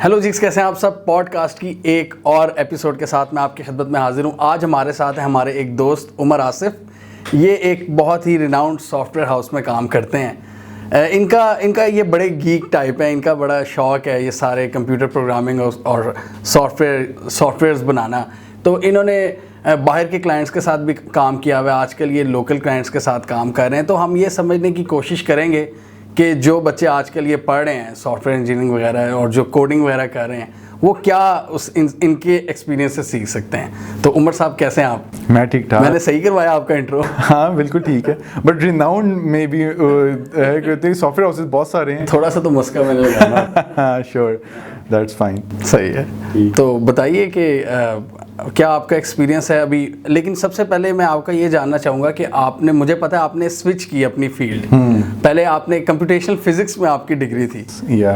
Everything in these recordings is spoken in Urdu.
ہیلو جیکس، کیسے ہیں آپ سب؟ پوڈ کاسٹ کی ایک اور ایپیسوڈ کے ساتھ میں آپ کی خدمت میں حاضر ہوں. آج ہمارے ساتھ ہیں ہمارے ایک دوست عمر آصف. یہ ایک بہت ہی ریناؤنڈ سافٹ ویئر ہاؤس میں کام کرتے ہیں. ان کا یہ بڑے گیک ٹائپ ہے. ان کا بڑا شوق ہے یہ سارے کمپیوٹر پروگرامنگ اور سافٹ ویئرز بنانا. تو انہوں نے باہر کے کلائنٹس کے ساتھ بھی کام کیا ہوا ہے. آج کل یہ لوکل کلائنٹس کے ساتھ کام کر رہے ہیں. تو ہم یہ سمجھنے کی کوشش کریں گے کہ جو بچے آج کل یہ پڑھ رہے ہیں سافٹ ویئر انجینئرنگ وغیرہ اور جو کوڈنگ وغیرہ کر رہے ہیں وہ کیا ان کے ایکسپیرینس سے سیکھ سکتے ہیں. تو عمر صاحب کیسے ہیں آپ؟ میں ٹھیک ٹھاک. میں نے صحیح کروایا آپ کا انٹرو؟ ہاں بالکل ٹھیک ہے. بٹ ریناؤنڈ میں بھی سافٹ ویئر ہاؤسز بہت سارے ہیں. تھوڑا سا تو مسکا میں نے لگانا. ہاں شیور، دیٹس فائن. صحیح ہے. تو بتائیے کہ کیا آپ کا ایکسپیرینس ہے ابھی. لیکن سب سے پہلے میں آپ کا یہ جاننا چاہوں گا کہ آپ نے، مجھے پتا ہے آپ نے سوئچ کی اپنی فیلڈ. پہلے آپ نے کمپیوٹیشنل فزکس میں آپ کی ڈگری تھی.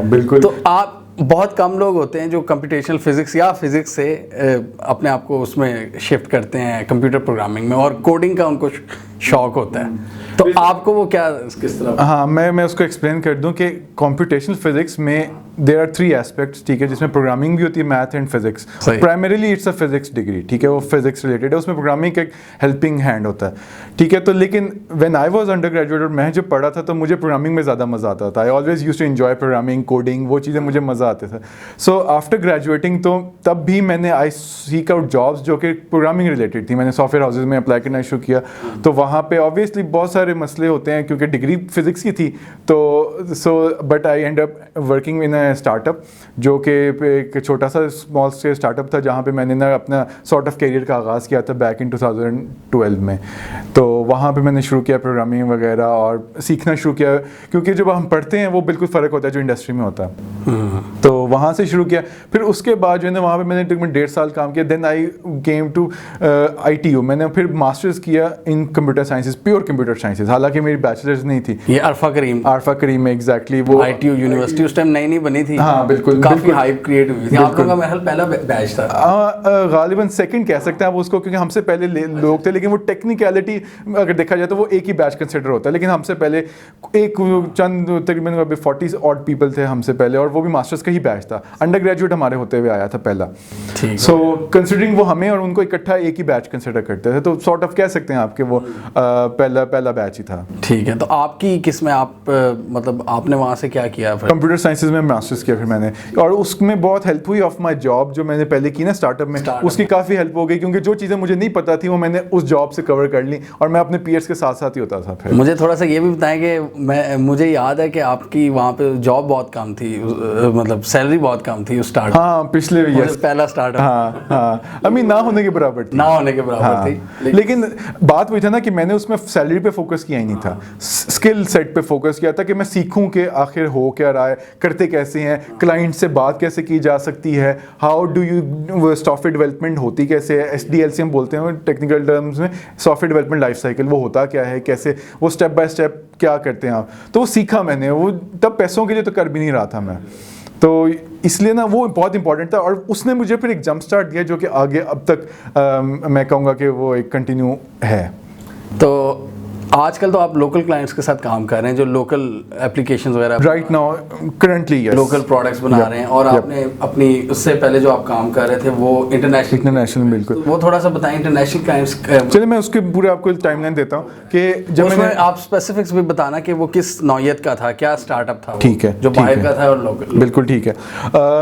بالکل. تو آپ، بہت کم لوگ ہوتے ہیں جو کمپیوٹیشنل فزکس یا فزکس سے اپنے آپ کو اس میں شفٹ کرتے ہیں کمپیوٹر پروگرامنگ میں، اور کوڈنگ کا ان کو شوق ہوتا ہے. تو آپ کو وہ کیا کس طرح؟ ہاں میں اس کو ایکسپلین کر دوں کہ کمپیوٹیشنل فزکس میں دیر آر 3 ایسپیکٹس، ٹھیک ہے، جس میں پروگرامنگ بھی ہوتی ہے، math and physics. Primarily it's a physics degree, ٹھیک ہے، وہ فزکس ریلیٹڈ ہے. اس میں پروگرامنگ کا ایک ہیلپنگ ہینڈ ہوتا ہے، ٹھیک ہے. تو لیکن when I was under graduate اور میں جب پڑھا تھا تو مجھے پروگرامنگ میں زیادہ مزہ آتا تھا. I always used to enjoy programming, coding, وہ چیزیں مجھے مزہ آتے تھے. سو آفٹر گریجویٹنگ تو تب بھی میں نے آئی سیک آؤٹ جابس جو کہ پروگرامنگ ریلیٹڈ تھی. میں نے سافٹ ویئر ہاؤسز میں اپلائی کرنا شروع کیا. تو وہاں پہ آبویسلی بہت سارے مسئلے ہوتے ہیں کیونکہ ڈگری فزکس کی تھی. تو but I and up working in a start up جو کہ ایک چھوٹا سا اسمال اسکیل اسٹارٹ اپ تھا جہاں پہ میں نے نا اپنا سارٹ آف کیریئر کا آغاز کیا تھا بیک ان 2012 میں. تو وہاں پہ میں نے شروع کیا پروگرامنگ وغیرہ اور سیکھنا شروع کیا، کیونکہ جب ہم پڑھتے ہیں وہ بالکل فرق ہوتا ہے جو انڈسٹری میں ہوتا ہے. تو وہاں سے شروع کیا. پھر اس کے بعد جو ہے نا وہاں پہ میں نے تقریباً 1.5 سال کام کیا. دین آئی کیم ٹو ITU. میں نے پھر ماسٹرز کیا in computer sciences, pure computer sciences, حالانکہ میری بیچلرز نہیں تھی. یہ عرفہ کریم میں ایگزیکٹلی وہ ITU یونیورسٹی اس ٹائم نئی بنی تھی. ہاں بالکل، کافی ہائپ کریٹ ہوئی تھی. آپ لوگوں کا محل پہلا بیچ تھا، غالباً سیکنڈ کہہ سکتے ہیں آپ اس کو، کیونکہ ہم سے پہلے لوگ تھے. لیکن وہ ٹیکنیکلٹی اگر دیکھا جائے تو وہ ایک ہی بیچ کنسیڈر ہوتا ہے. لیکن ہم سے پہلے ایک چند تقریباً 40 odd پیپل تھے ہم سے پہلے، اور وہ بھی ماسٹرز کا ہی بیچ تھا. انڈر گریجویٹ ہمارے ہوتے ہوئے آیا تھا پہلا. سو کنسیڈرنگ وہ ہمیں اور ان کو اکٹھا ایک ہی بیچ کنسیڈر کرتے تھے، تو سارٹ آف کہہ سکتے ہیں آپ کہ وہ پہلا بیچ ہی تھا. ٹھیک ہے. تو آپ کی کس میں، آپ مطلب آپ نے وہاں سے کیا کیا؟ کمپیوٹر سائنسز میں ماسٹرز کیا پھر میں نے، اور اس میں بہت ہیلپ ہوئی آف مائی جاب جو میں نے پہلے کی نا اسٹارٹ اپ میں. اس کی کافی ہیلپ ہو گئی کیونکہ جو چیزیں مجھے نہیں پتا تھی وہ میں نے اس جاب سے کور کر لی، اور میں اپنے پیئرس کے ساتھ ساتھ ہی ہوتا تھا. پھر مجھے تھوڑا سا یہ بھی بتائیں کہ مجھے یاد ہے کہ آپ کی وہاں پہ جاب بہت کم تھی، مطلب سیلری بہت کم تھی اس اسٹارٹ. ہاں پچھلے پہلا اسٹارٹ اپ. ہاں ابھی نہ ہونے کے برابر تھی. لیکن بات وہی تھا نا کہ میں نے اس میں سیلری پہ فوکس کیا ہی نہیں تھا، اسکل سیٹ پہ فوکس کیا تھا کہ میں سیکھوں کہ آخر ہو کیا رہا ہے، کرتے کیسے ہیں، کلائنٹ سے بات کیسے کی جا سکتی ہے، how do you soft where development ہوتی کیسے ہے، SDLC ہم بولتے ہیں ٹیکنیکل ٹرمز میں، soft where development life cycle وہ ہوتا کیا ہے، کیسے وہ اسٹیپ بائی اسٹیپ کیا کرتے ہیں آپ. تو وہ سیکھا میں نے. وہ تب پیسوں کے لیے تو کر بھی نہیں رہا تھا میں، تو اس لیے نا وہ بہت امپورٹنٹ تھا. اور اس نے مجھے پھر ایک جمپ اسٹارٹ دیا جو کہ آگے اب تک میں کہوں گا کہ وہ ایک کنٹینیو ہے. تو آج کل تو آپ لوکل کلائنٹس کے ساتھ کام کر رہے ہیں جو لوکل اپلیکیشنز وغیرہ right now currently local products بنا رہے ہیں. اور آپ نے اپنی اس سے پہلے جو آپ کام کر رہے تھے وہ انٹرنیشنل. بالکل. وہ تھوڑا سا بتائیں انٹرنیشنل کلائنٹس. چلے میں اس کے پورے آپ کو ٹائم لائن دیتا ہوں کہ جب میں آپ اسپیسیفکس بھی بتانا کہ وہ کس نوعیت کا تھا، کیا اسٹارٹ اپ تھا. ٹھیک ہے، جو باہر کا تھا اور لوکل. بالکل ٹھیک ہے.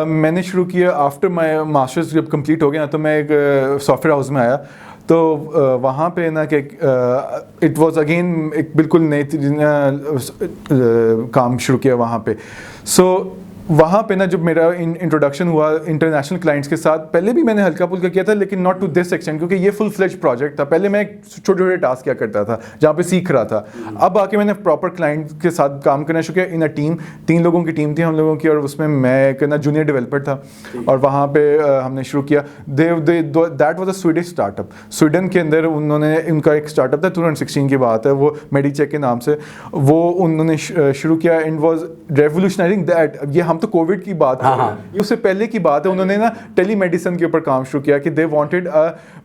میں نے شروع کیا آفٹر مائی ماسٹرز جب کمپلیٹ ہو گیا تو میں ایک سافٹ ویئر ہاؤس میں آیا. تو وہاں پہ نا کہ اٹ واز اگین ایک بالکل نئی کام شروع کیا وہاں پہ. سو وہاں پہ نا جب میرا انٹروڈکشن ہوا انٹرنیشنل کلائنٹس کے ساتھ، پہلے بھی میں نے ہلکا پھلکا کیا تھا لیکن ناٹ ٹو دس ایکسٹینٹ کیونکہ یہ فل فلیج پروجیکٹ تھا. پہلے میں چھوٹے چھوٹے ٹاسک کیا کرتا تھا جہاں پہ سیکھ رہا تھا. اب آ کے میں نے پراپر کلائنٹ کے ساتھ کام کرنا شروع کیا ان اے ٹیم. 3 لوگوں کی ٹیم تھی ہم لوگوں کی، اور اس میں ایک نا جونیئر ڈیولپر تھا. اور وہاں پہ ہم نے شروع کیا. That was a Swedish start up. Sweden کے اندر انہوں نے ان کا ایک اسٹارٹ اپ تھا 2016 کی بات ہے، وہ میڈی چیک کے نام سے. وہ انہوں نے شروع کیا اینڈ واز ریولیوشنائزنگ دیٹ. یہ ہم ہم تو کووڈ کی بات کر رہے ہیں, یہ اس سے پہلے کی بات ہے. انہوں نے نا ٹیلی میڈیسن کے اوپر کام شروع کیا کہ دے وانٹیڈ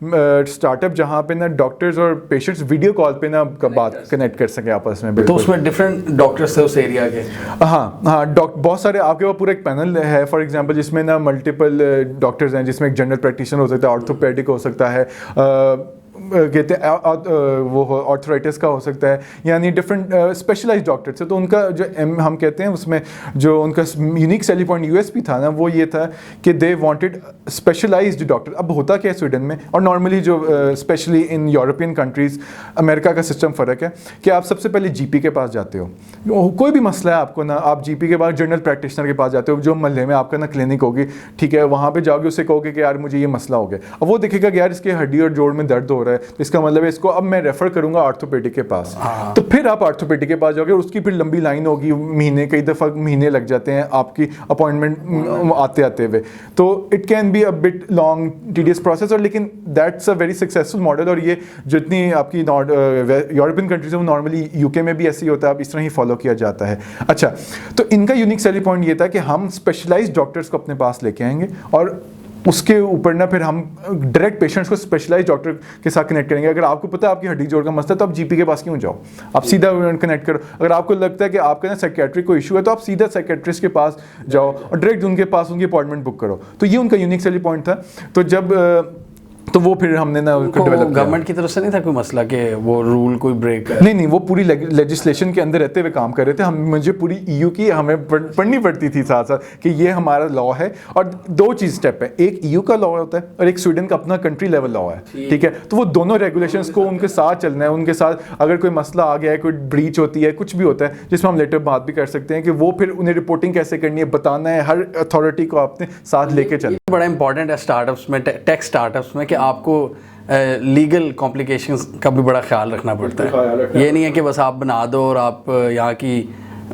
اسٹارٹ اپ جہاں پہ نا ڈاکٹرز اور پیشنٹس ویڈیو کال پہ نا بات کنیکٹ کر سکیں آپس میں. تو اس میں ڈفرینٹ ڈاکٹرس تھے اس ایریا کے. ہاں بہت سارے آپ کے پاس پورا ایک پینل ہے فار ایگزامپل جس میں نا ملٹیپل ڈاکٹرز ہیں, جس میں ایک جنرل پریکٹیشنر ہو سکتا ہے, آرتھوپیڈک ہو سکتا ہے, کہتے ہیں وہ آرتھرائٹس کا ہو سکتا ہے, یعنی ڈفرینٹ اسپیشلائز ڈاکٹرس ہیں. تو ان کا جو ہم کہتے ہیں اس میں جو ان کا unique selling point U S P تھا نا وہ یہ تھا کہ دے وانٹیڈ اسپیشلائزڈ ڈاکٹر. اب ہوتا کیا ہے سویڈن میں اور نارملی جو اسپیشلی ان یورپین کنٹریز, امریکہ کا سسٹم فرق ہے کہ آپ سب سے پہلے جی پی کے پاس جاتے ہو, کوئی بھی مسئلہ ہے آپ کو نا, آپ جی پی کے بعد جنرل پریکٹیشنر کے پاس جاتے ہو جو محلے میں آپ کا نا کلینک ہوگی, ٹھیک ہے, وہاں پہ جاؤ گے اسے کہو گے کہ یار مجھے یہ مسئلہ ہو گیا. اب وہ دیکھے گا کہ یار اس کے ہڈی اور جوڑ میں درد ہو رہا ہے, تو اس کا مطلب ہے اس کو اب میں ریفر کروں گا آرتھوپیڈک کے پاس. تو پھر آپ آرتھوپیڈک کے پاس جاؤ گے, اس کی پھر لمبی لائن ہوگی, مہینے کئی دفعہ مہینے لگ جاتے ہیں آپ کی اپوائنٹمنٹ آتے آتے ہوئے. تو it can be a bit long tedious process, اور لیکن that's a very successful model. اور یہ جتنی آپ کی یورپین کنٹریز ہیں وہ نارملی یو کے میں بھی ایسے ہی ہوتا ہے, اب اس طرح ہی فالو کیا جاتا ہے. اچھا, تو ان کا یونیک سیلنگ پوائنٹ یہ تھا کہ ہم اسپیشلائزڈ ڈاکٹرس کو اپنے پاس لے کے آئیں گے, اور اس کے اوپر نا پھر ہم ڈائریکٹ پیشنٹس کو اسپیشلائز ڈاکٹر کے ساتھ کنیکٹ کریں گے. اگر آپ کو پتہ ہے آپ کی ہڈی جوڑ کا مسئلہ ہے تو آپ جی پی کے پاس کیوں جاؤ, آپ سیدھا کنیکٹ کرو. اگر آپ کو لگتا ہے کہ آپ کا نا سائکیٹرک کوئی ایشو ہے تو آپ سیدھا سائکیٹرسٹ کے پاس جاؤ اور ڈائریکٹ ان کے پاس ان کی اپوائنٹمنٹ بک کرو. تو یہ ان کا یونیک سیلنگ پوائنٹ تھا. تو جب تو وہ پھر ہم نے نا گورنمنٹ کی طرف سے نہیں تھا کوئی مسئلہ کہ وہ رول کوئی بریک ہے؟ نہیں, وہ پوری لیجسلیشن کے اندر رہتے ہوئے کام کر رہے تھے. مجھے پوری ای یو کی ہمیں پڑھنی پڑتی تھی ساتھ ساتھ کہ یہ ہمارا لا ہے. اور دو چیز اسٹیپ ہے, ایک ای یو کا لا ہوتا ہے اور ایک سویڈن کا اپنا کنٹری لیول لا ہے, ٹھیک ہے. تو وہ دونوں ریگولیشنس کو ان کے ساتھ چلنا ہے. ان کے ساتھ اگر کوئی مسئلہ آ گیا ہے, کوئی بریچ ہوتی ہے, کچھ بھی ہوتا ہے جس میں ہم لیٹر بات بھی کر سکتے ہیں کہ وہ پھر انہیں رپورٹنگ کیسے کرنی ہے بتانا ہے. ہر اتھارٹی کو آپ نے ساتھ لے کے چلنا. بڑا امپورٹنٹ ہے اسٹارٹ اپس میں, ٹیک اسٹارٹ اپس میں, کہ آپ کو لیگل کمپلیکیشنز کا بھی بڑا خیال رکھنا پڑتا ہے. یہ نہیں ہے کہ بس آپ بنا دو اور آپ یہاں کی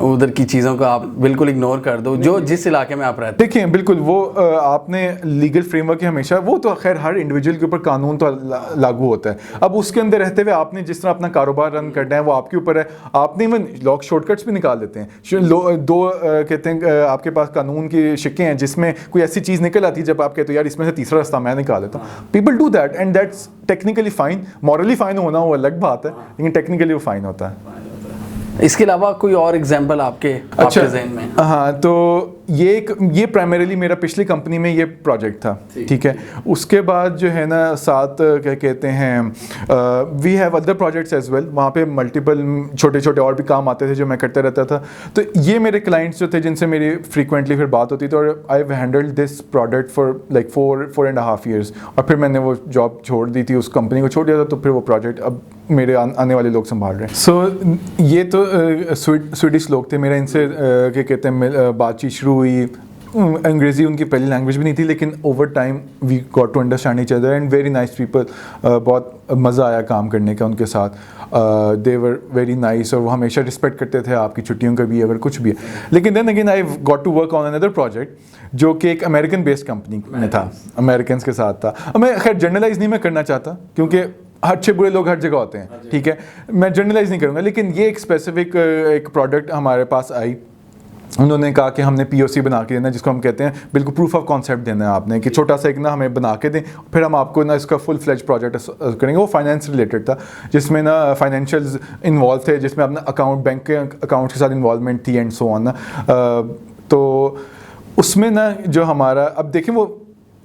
ادھر کی چیزوں کو آپ بالکل اگنور کر دو جو جس علاقے میں آپ رہتے ہیں. دیکھیں بالکل وہ آپ نے لیگل فریم ورک ہمیشہ, وہ تو خیر ہر انڈیویجول کے اوپر قانون تو لاگو ہوتا ہے. اب اس کے اندر رہتے ہوئے آپ نے جس طرح اپنا کاروبار رن کرنا ہے وہ آپ کے اوپر ہے. آپ نے ایون لوگ شارٹ کٹس بھی نکال دیتے ہیں. دو کہتے ہیں آپ کے پاس قانون کی شکیں ہیں جس میں کوئی ایسی چیز نکل آتی ہے جب آپ کہتے ہو یار اس میں سے تیسرا راستہ میں نکال لیتا ہوں. People do that and that's technically fine. Morally fine ہونا وہ الگ بات ہے, لیکن ٹیکنیکلی وہ فائن ہوتا ہے. اس کے علاوہ کوئی اور ایگزامپل آپ کے ذہن میں؟ ہاں, تو یہ پرائمریلی میرا پچھلی کمپنی میں یہ پروجیکٹ تھا, ٹھیک ہے. اس کے بعد جو ہے نا ساتھ کیا کہتے ہیں we have other projects as well. وہاں پہ ملٹیپل چھوٹے چھوٹے اور بھی کام آتے تھے جو میں کرتا رہتا تھا. تو یہ میرے کلائنٹس جو تھے جن سے میری فریکوینٹلی پھر بات ہوتی تھی, اور I have handled this product for like 4.5 years. اور پھر میں نے وہ جاب چھوڑ دی تھی, اس کمپنی کو چھوڑ دیا تھا, تو پھر وہ پروجیکٹ اب میرے آنے والے لوگ سنبھال رہے ہیں. سو یہ تو سویڈش لوگ تھے. میرا ان سے کیا کہتے ہیں بات چیت شروع ہوئی. انگریزی ان کی پہلی لینگویج بھی نہیں تھی, لیکن over time we got to understand each other and very nice people. بہت مزہ آیا کام کرنے کا ان کے ساتھ. دے ور ویری نائس, اور وہ ہمیشہ رسپیکٹ کرتے تھے آپ کی چھٹیوں کا بھی اگر کچھ بھی ہے. لیکن then again I got to work on another project جو کہ ایک امریکن بیسڈ کمپنی میں تھا, امریکنس کے ساتھ تھا. میں خیر جرنلائز نہیں میں کرنا چاہتا کیونکہ اچھے برے لوگ ہر جگہ ہوتے ہیں, ٹھیک ہے, میں جرنلائز نہیں کروں گا. لیکن یہ ایک اسپیسیفک ایک پروڈکٹ ہمارے پاس آئی. انہوں نے کہا کہ ہم نے پی او سی بنا کے دینا, جس کو ہم کہتے ہیں بالکل پروف آف کانسیپٹ دینا ہے آپ نے, کہ چھوٹا سا ایک نا ہمیں بنا کے دیں, پھر ہم آپ کو نا اس کا فل فلیج پروجیکٹ کریں گے. وہ فائنینس ریلیٹڈ تھا جس میں نا فائنینشیلز انوالو تھے, جس میں اپنا اکاؤنٹ بینک کے اکاؤنٹ کے ساتھ انوالومنٹ تھی اینڈ سو آن. تو اس میں نا جو ہمارا, اب دیکھیں وہ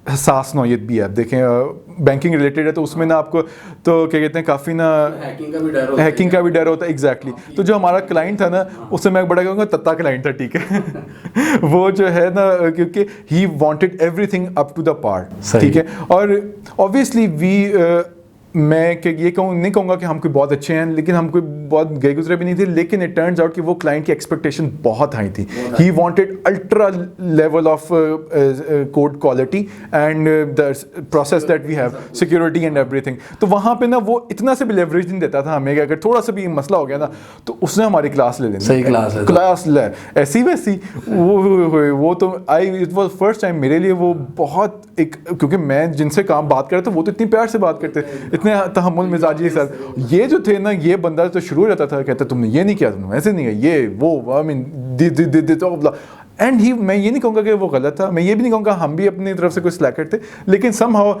حساس نوعیت بھی ہے. اب دیکھیں بینکنگ ریلیٹڈ ہے, تو اس میں نا آپ کو تو کیا کہتے ہیں کافی نا ہیکنگ کا بھی ڈر ہوتا ہے. ایگزیکٹلی. تو جو ہمارا کلائنٹ تھا نا اس سے میں بڑا کہوں گا تتا کلائنٹ تھا, ٹھیک ہے. وہ جو ہے نا کیونکہ he wanted everything up to the part, ٹھیک ہے. اور اوبیسلی میں یہ نہیں کہوں گا کہ ہم کوئی بہت اچھے ہیں, لیکن ہم کوئی بہت گئے گزرے بھی نہیں تھے. لیکن اٹ ٹرنز آؤٹ کہ وہ کلائنٹ کی ایکسپیکٹیشن بہت ہائی تھی. He wanted ultra level of code quality and the process that we have, security and everything. تو وہاں پہ نا وہ اتنا سے بھی لیوریج نہیں دیتا تھا ہمیں, کہ اگر تھوڑا سا بھی مسئلہ ہو گیا نا تو اس نے ہماری کلاس لے لینی. صحیح کلاس لے ایسی ویسی. وہ تو اٹ واز فرسٹ ٹائم میرے لیے. وہ بہت ایک, کیونکہ میں جن سے کام بات کر رہا تھا وہ تو اتنی پیار سے بات کرتے, اتنے تحمل مزاجی سر. یہ جو تھے نا, یہ بندہ تو شروع ہو جاتا تھا, کہتا تم نے یہ نہیں کیا, تم نے ویسے نہیں کیا, یہ وہ اینڈ میں یہ نہیں کہوں گا کہ وہ غلط تھا, میں یہ بھی نہیں کہوں گا ہم بھی اپنی طرف سے کوئی سلیکر تھے, لیکن سم ہاؤ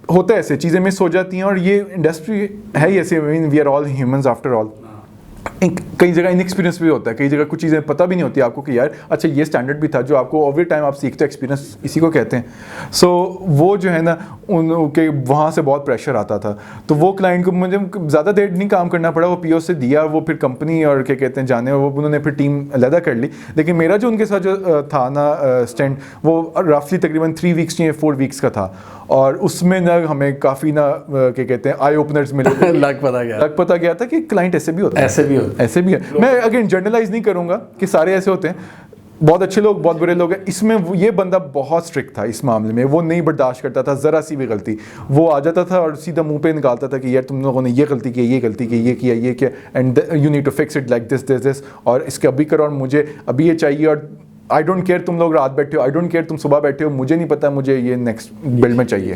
ہوتا ہے ایسے چیزیں مس ہو جاتی ہیں, اور یہ انڈسٹری ہے ہی ایسے, we are all humans after all. کئی جگہ انیکسپیرینس بھی ہوتا ہے, کئی جگہ کچھ چیزیں پتہ بھی نہیں ہوتی آپ کو کہ یار اچھا یہ اسٹینڈرڈ بھی تھا, جو آپ کو اوور ٹائم آپ سیکھتے ہو, ایکسپیرینس اسی کو کہتے ہیں. سو وہ جو ہے نا ان کے وہاں سے بہت پریشر آتا تھا, تو وہ کلائنٹ کو مجھے زیادہ دیر نہیں کام کرنا پڑا, وہ پی او سے دیا, وہ پھر کمپنی اور کیا کہتے ہیں جانے, وہ انہوں نے پھر ٹیم علیحدہ کر لی. لیکن میرا جو ان کے ساتھ جو تھا نا اسٹینڈ, وہ رفلی تقریباً 3 ویکس یا 4 ویکس کا تھا, اور اس میں نا ہمیں کافی نا کیا کہتے ہیں آئی اوپنرز ملے. لگ پتہ گیا تھا کہ کلائنٹ ایسے بھی ہوتا ہے, ایسے بھی ہے. میں اگین جنرلائز نہیں کروں گا کہ سارے ایسے ہوتے ہیں, بہت اچھے لوگ بہت برے لوگ ہیں. اس میں یہ بندہ بہت اسٹرکٹ تھا اس معاملے میں, وہ نہیں برداشت کرتا تھا ذرا سی بھی غلطی. وہ آ جاتا تھا اور سیدھا منہ پہ نکالتا تھا کہ یار تم لوگوں نے یہ غلطی کی, یہ غلطی کی, یہ کیا, and you need to fix it like this, اور اس کا ابھی کرو, اور مجھے ابھی یہ چاہیے, اور آئی ڈونٹ کیئر تم لوگ رات بیٹھے ہو, آئی ڈونٹ کیئر تم صبح بیٹھے ہو, مجھے نہیں پتا, مجھے یہ نیکسٹ بلڈ میں چاہیے.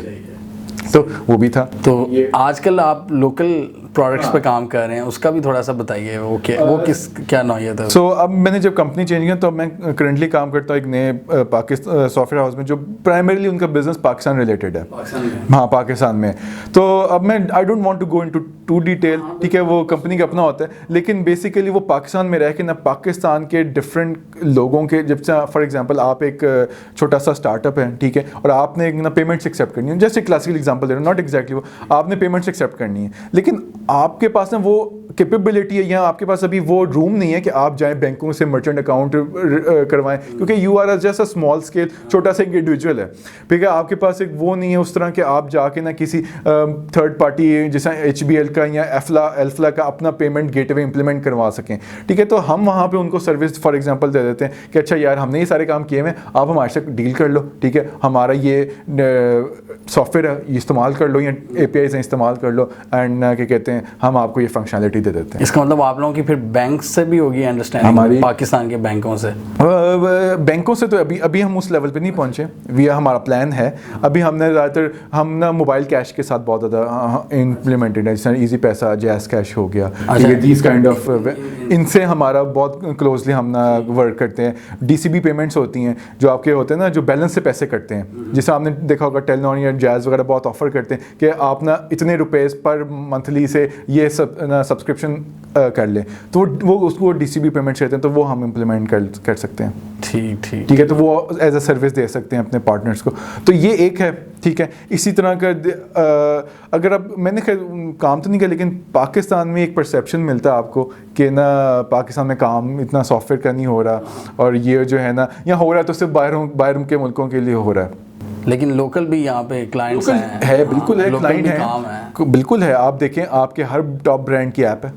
تو وہ بھی تھا. تو آج کل آپ لوکل پروڈکٹس پہ کام کر رہے ہیں, اس کا بھی تھوڑا سا بتائیے, وہ کیا نوعیت ہے؟ سو اب میں نے جب کمپنی چینج کیا تو اب میں کرنٹلی کام کرتا ہوں ایک نئے سافٹ ویئر ہاؤس میں, جو پرائمریلی ان کا بزنس پاکستان ریلیٹڈ ہے. ہاں پاکستان میں. تو اب میں I don't want to go into to detail, ٹھیک ہے, وہ کمپنی کا اپنا ہوتا ہے, لیکن بیسیکلی وہ پاکستان میں رہ کے نا پاکستان کے ڈفرینٹ لوگوں کے, جب سے فار ایگزامپل آپ ایک چھوٹا سا اسٹارٹ اپ ہے, ٹھیک ہے, اور آپ نے نا پیمنٹس ایکسیپٹ کرنی ہے, جیسے کلاسیکل ایگزامپل دے رہا ہوں, ناٹ ایگزیکٹلی وہ, آپ نے پیمنٹس ایکسیپٹ کرنی ہے, لیکن آپ کے پاس نا وہ کیپیبلٹی ہے, یا آپ کے پاس ابھی وہ روم نہیں ہے کہ آپ جائیں بینکوں سے مرچنٹ اکاؤنٹ کروائیں, کیونکہ you are just a small scale, چھوٹا سا ایک انڈیویجول ہے, ٹھیک ہے, آپ کے پاس ایک وہ نہیں ہے اس طرح کہ آپ جا کے نا کسی تھرڈ پارٹی جیسا ایچ بی ایل کا یا ایلفلا کا اپنا پیمنٹ گیٹ وے امپلیمنٹ کروا سکیں, ٹھیک ہے. تو ہم وہاں پہ ان کو سروس فار ایگزامپل دے دیتے ہیں کہ اچھا یار ہم نے یہ سارے کام کیے ہوئے, آپ ہمارے سے ڈیل کر لو, ٹھیک ہے, ہمارا یہ سافٹ ویئر ہے یہ استعمال کر لو, یا اے پی آئیز استعمال کر لو, اینڈ کیا کہتے ہیں ہم آپ کو یہ فنکشنالٹی دے دیتے ہیں. اس کا مطلب آپ لوگوں کی پھر بینک سے بھی ہوگی انڈرسٹینڈنگ, ہماری پاکستان کے بینکوں سے؟ بینکوں سے تو ابھی ہم اس لیول پہ نہیں پہنچے, ہمارا پلان ہے. ابھی ہم نے زیادہ تر ہم نا موبائل کیش کے ساتھ بہت زیادہ امپلیمنٹڈ ہے, جیسے ایزی پیسہ, جیز کیش ہو گیا, دیز کائنڈ آف, ان سے ہمارا بہت کلوزلی ہم نا ورک کرتے ہیں. ڈی سی بی پیمنٹس ہوتی ہیں جو آپ کے ہوتے ہیں نا, جو بیلنس سے پیسے کٹتے ہیں, جیسے آپ نے دیکھا ہوگا ٹیلنور یا جیز وغیرہ بہت آفر کرتے ہیں کہ آپ نا اتنے روپیز پر منتھلی سے یہ سبسکرپشن کر لیں, تو وہ اس کو ڈی سی بی پیمنٹس کہتے ہیں, تو وہ ہم امپلیمنٹ کر سکتے ہیں. ٹھیک ہے, تو وہ ایز اے سروس دے سکتے ہیں اپنے پارٹنرس کو. تو یہ ایک ہے, ٹھیک ہے. اسی طرح کا اگر اب میں نے کام تو نہیں کیا, لیکن پاکستان میں ایک پرسیپشن ملتا ہے آپ کو کہ نا پاکستان میں کام اتنا سافٹ ویئر کا نہیں ہو رہا, اور یہ جو ہے نا یا ہو رہا ہے تو صرف باہر کے ملکوں کے لیے ہو رہا ہے, لیکن لوکل بھی یہاں پہ کلائنٹس ہے. بالکل ہے, کلائنٹ ہے, بالکل ہے. آپ دیکھیں آپ کے ہر ٹاپ برانڈ کی ایپ ہے,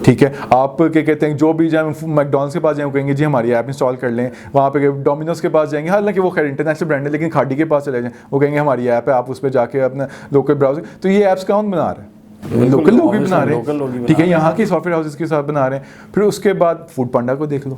ٹھیک ہے. آپ کیا کہتے ہیں جو بھی جائیں, میک ڈونلڈس کے پاس جائیں وہ کہیں گے جی ہماری ایپ انسٹال کر لیں, وہاں پہ ڈومینوز کے پاس جائیں گے, حالانکہ وہ خیر انٹرنیشنل برانڈ ہے, لیکن کھاڈی کے پاس چلے جائیں وہ کہیں گے ہماری ایپ ہے, آپ اس پہ جا کے اپنا لوکل براؤزنگ. تو یہ ایپس کون بنا رہا ہے؟ لوکل لوگ بھی بنا رہے ہیں, ٹھیک ہے, یہاں کی سافٹ ویئر ہاؤسز کے ساتھ بنا رہے ہیں. پھر اس کے بعد فوڈ پانڈا کو دیکھ لو,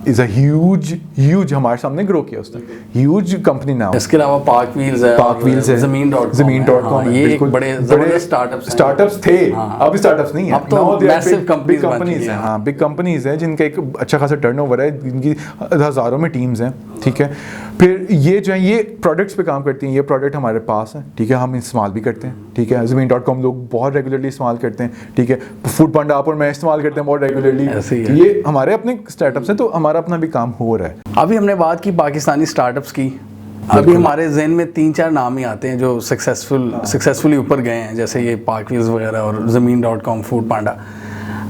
از اے ہیوج ہمارے سامنے گرو کیا اس نے, ہیوج کمپنی نہ. اس کے علاوہ پاک ویلز ہے, زمین.com, یہ ایک بڑے اسٹارٹ اپس تھے, اب اسٹارٹ اپس نہیں ہیں, اب تو میسو کمپنیز ہیں. ہاں, بگ کمپنیز ہیں جن کا ایک اچھا خاصا ٹرن اوور ہے, جن کی ہزاروں میں ٹیمز ہیں, ٹھیک ہے. پھر یہ جو ہیں یہ پروڈکٹس پہ کام کرتی ہیں, یہ پروڈکٹ ہمارے پاس ہیں, ٹھیک ہے, ہم استعمال بھی کرتے ہیں, ٹھیک ہے. زمین.com لوگ بہت ریگولرلی استعمال کرتے ہیں, ٹھیک ہے. فوڈ پانڈا آپ اور میں استعمال کرتے ہیں بہت ریگولرلی. یہ ہمارے اپنے اسٹارٹ اپس ہیں, تو ہمارا اپنا بھی کام ہو رہا ہے. ابھی ہم نے بات کی پاکستانی اسٹارٹ اپس کی, ابھی ہمارے ذہن میں 3-4 نام ہی آتے ہیں جو سکسیسفلی اوپر گئے ہیں, جیسے یہ پاک ویلز وغیرہ اور زمین.com, فوڈ پانڈا.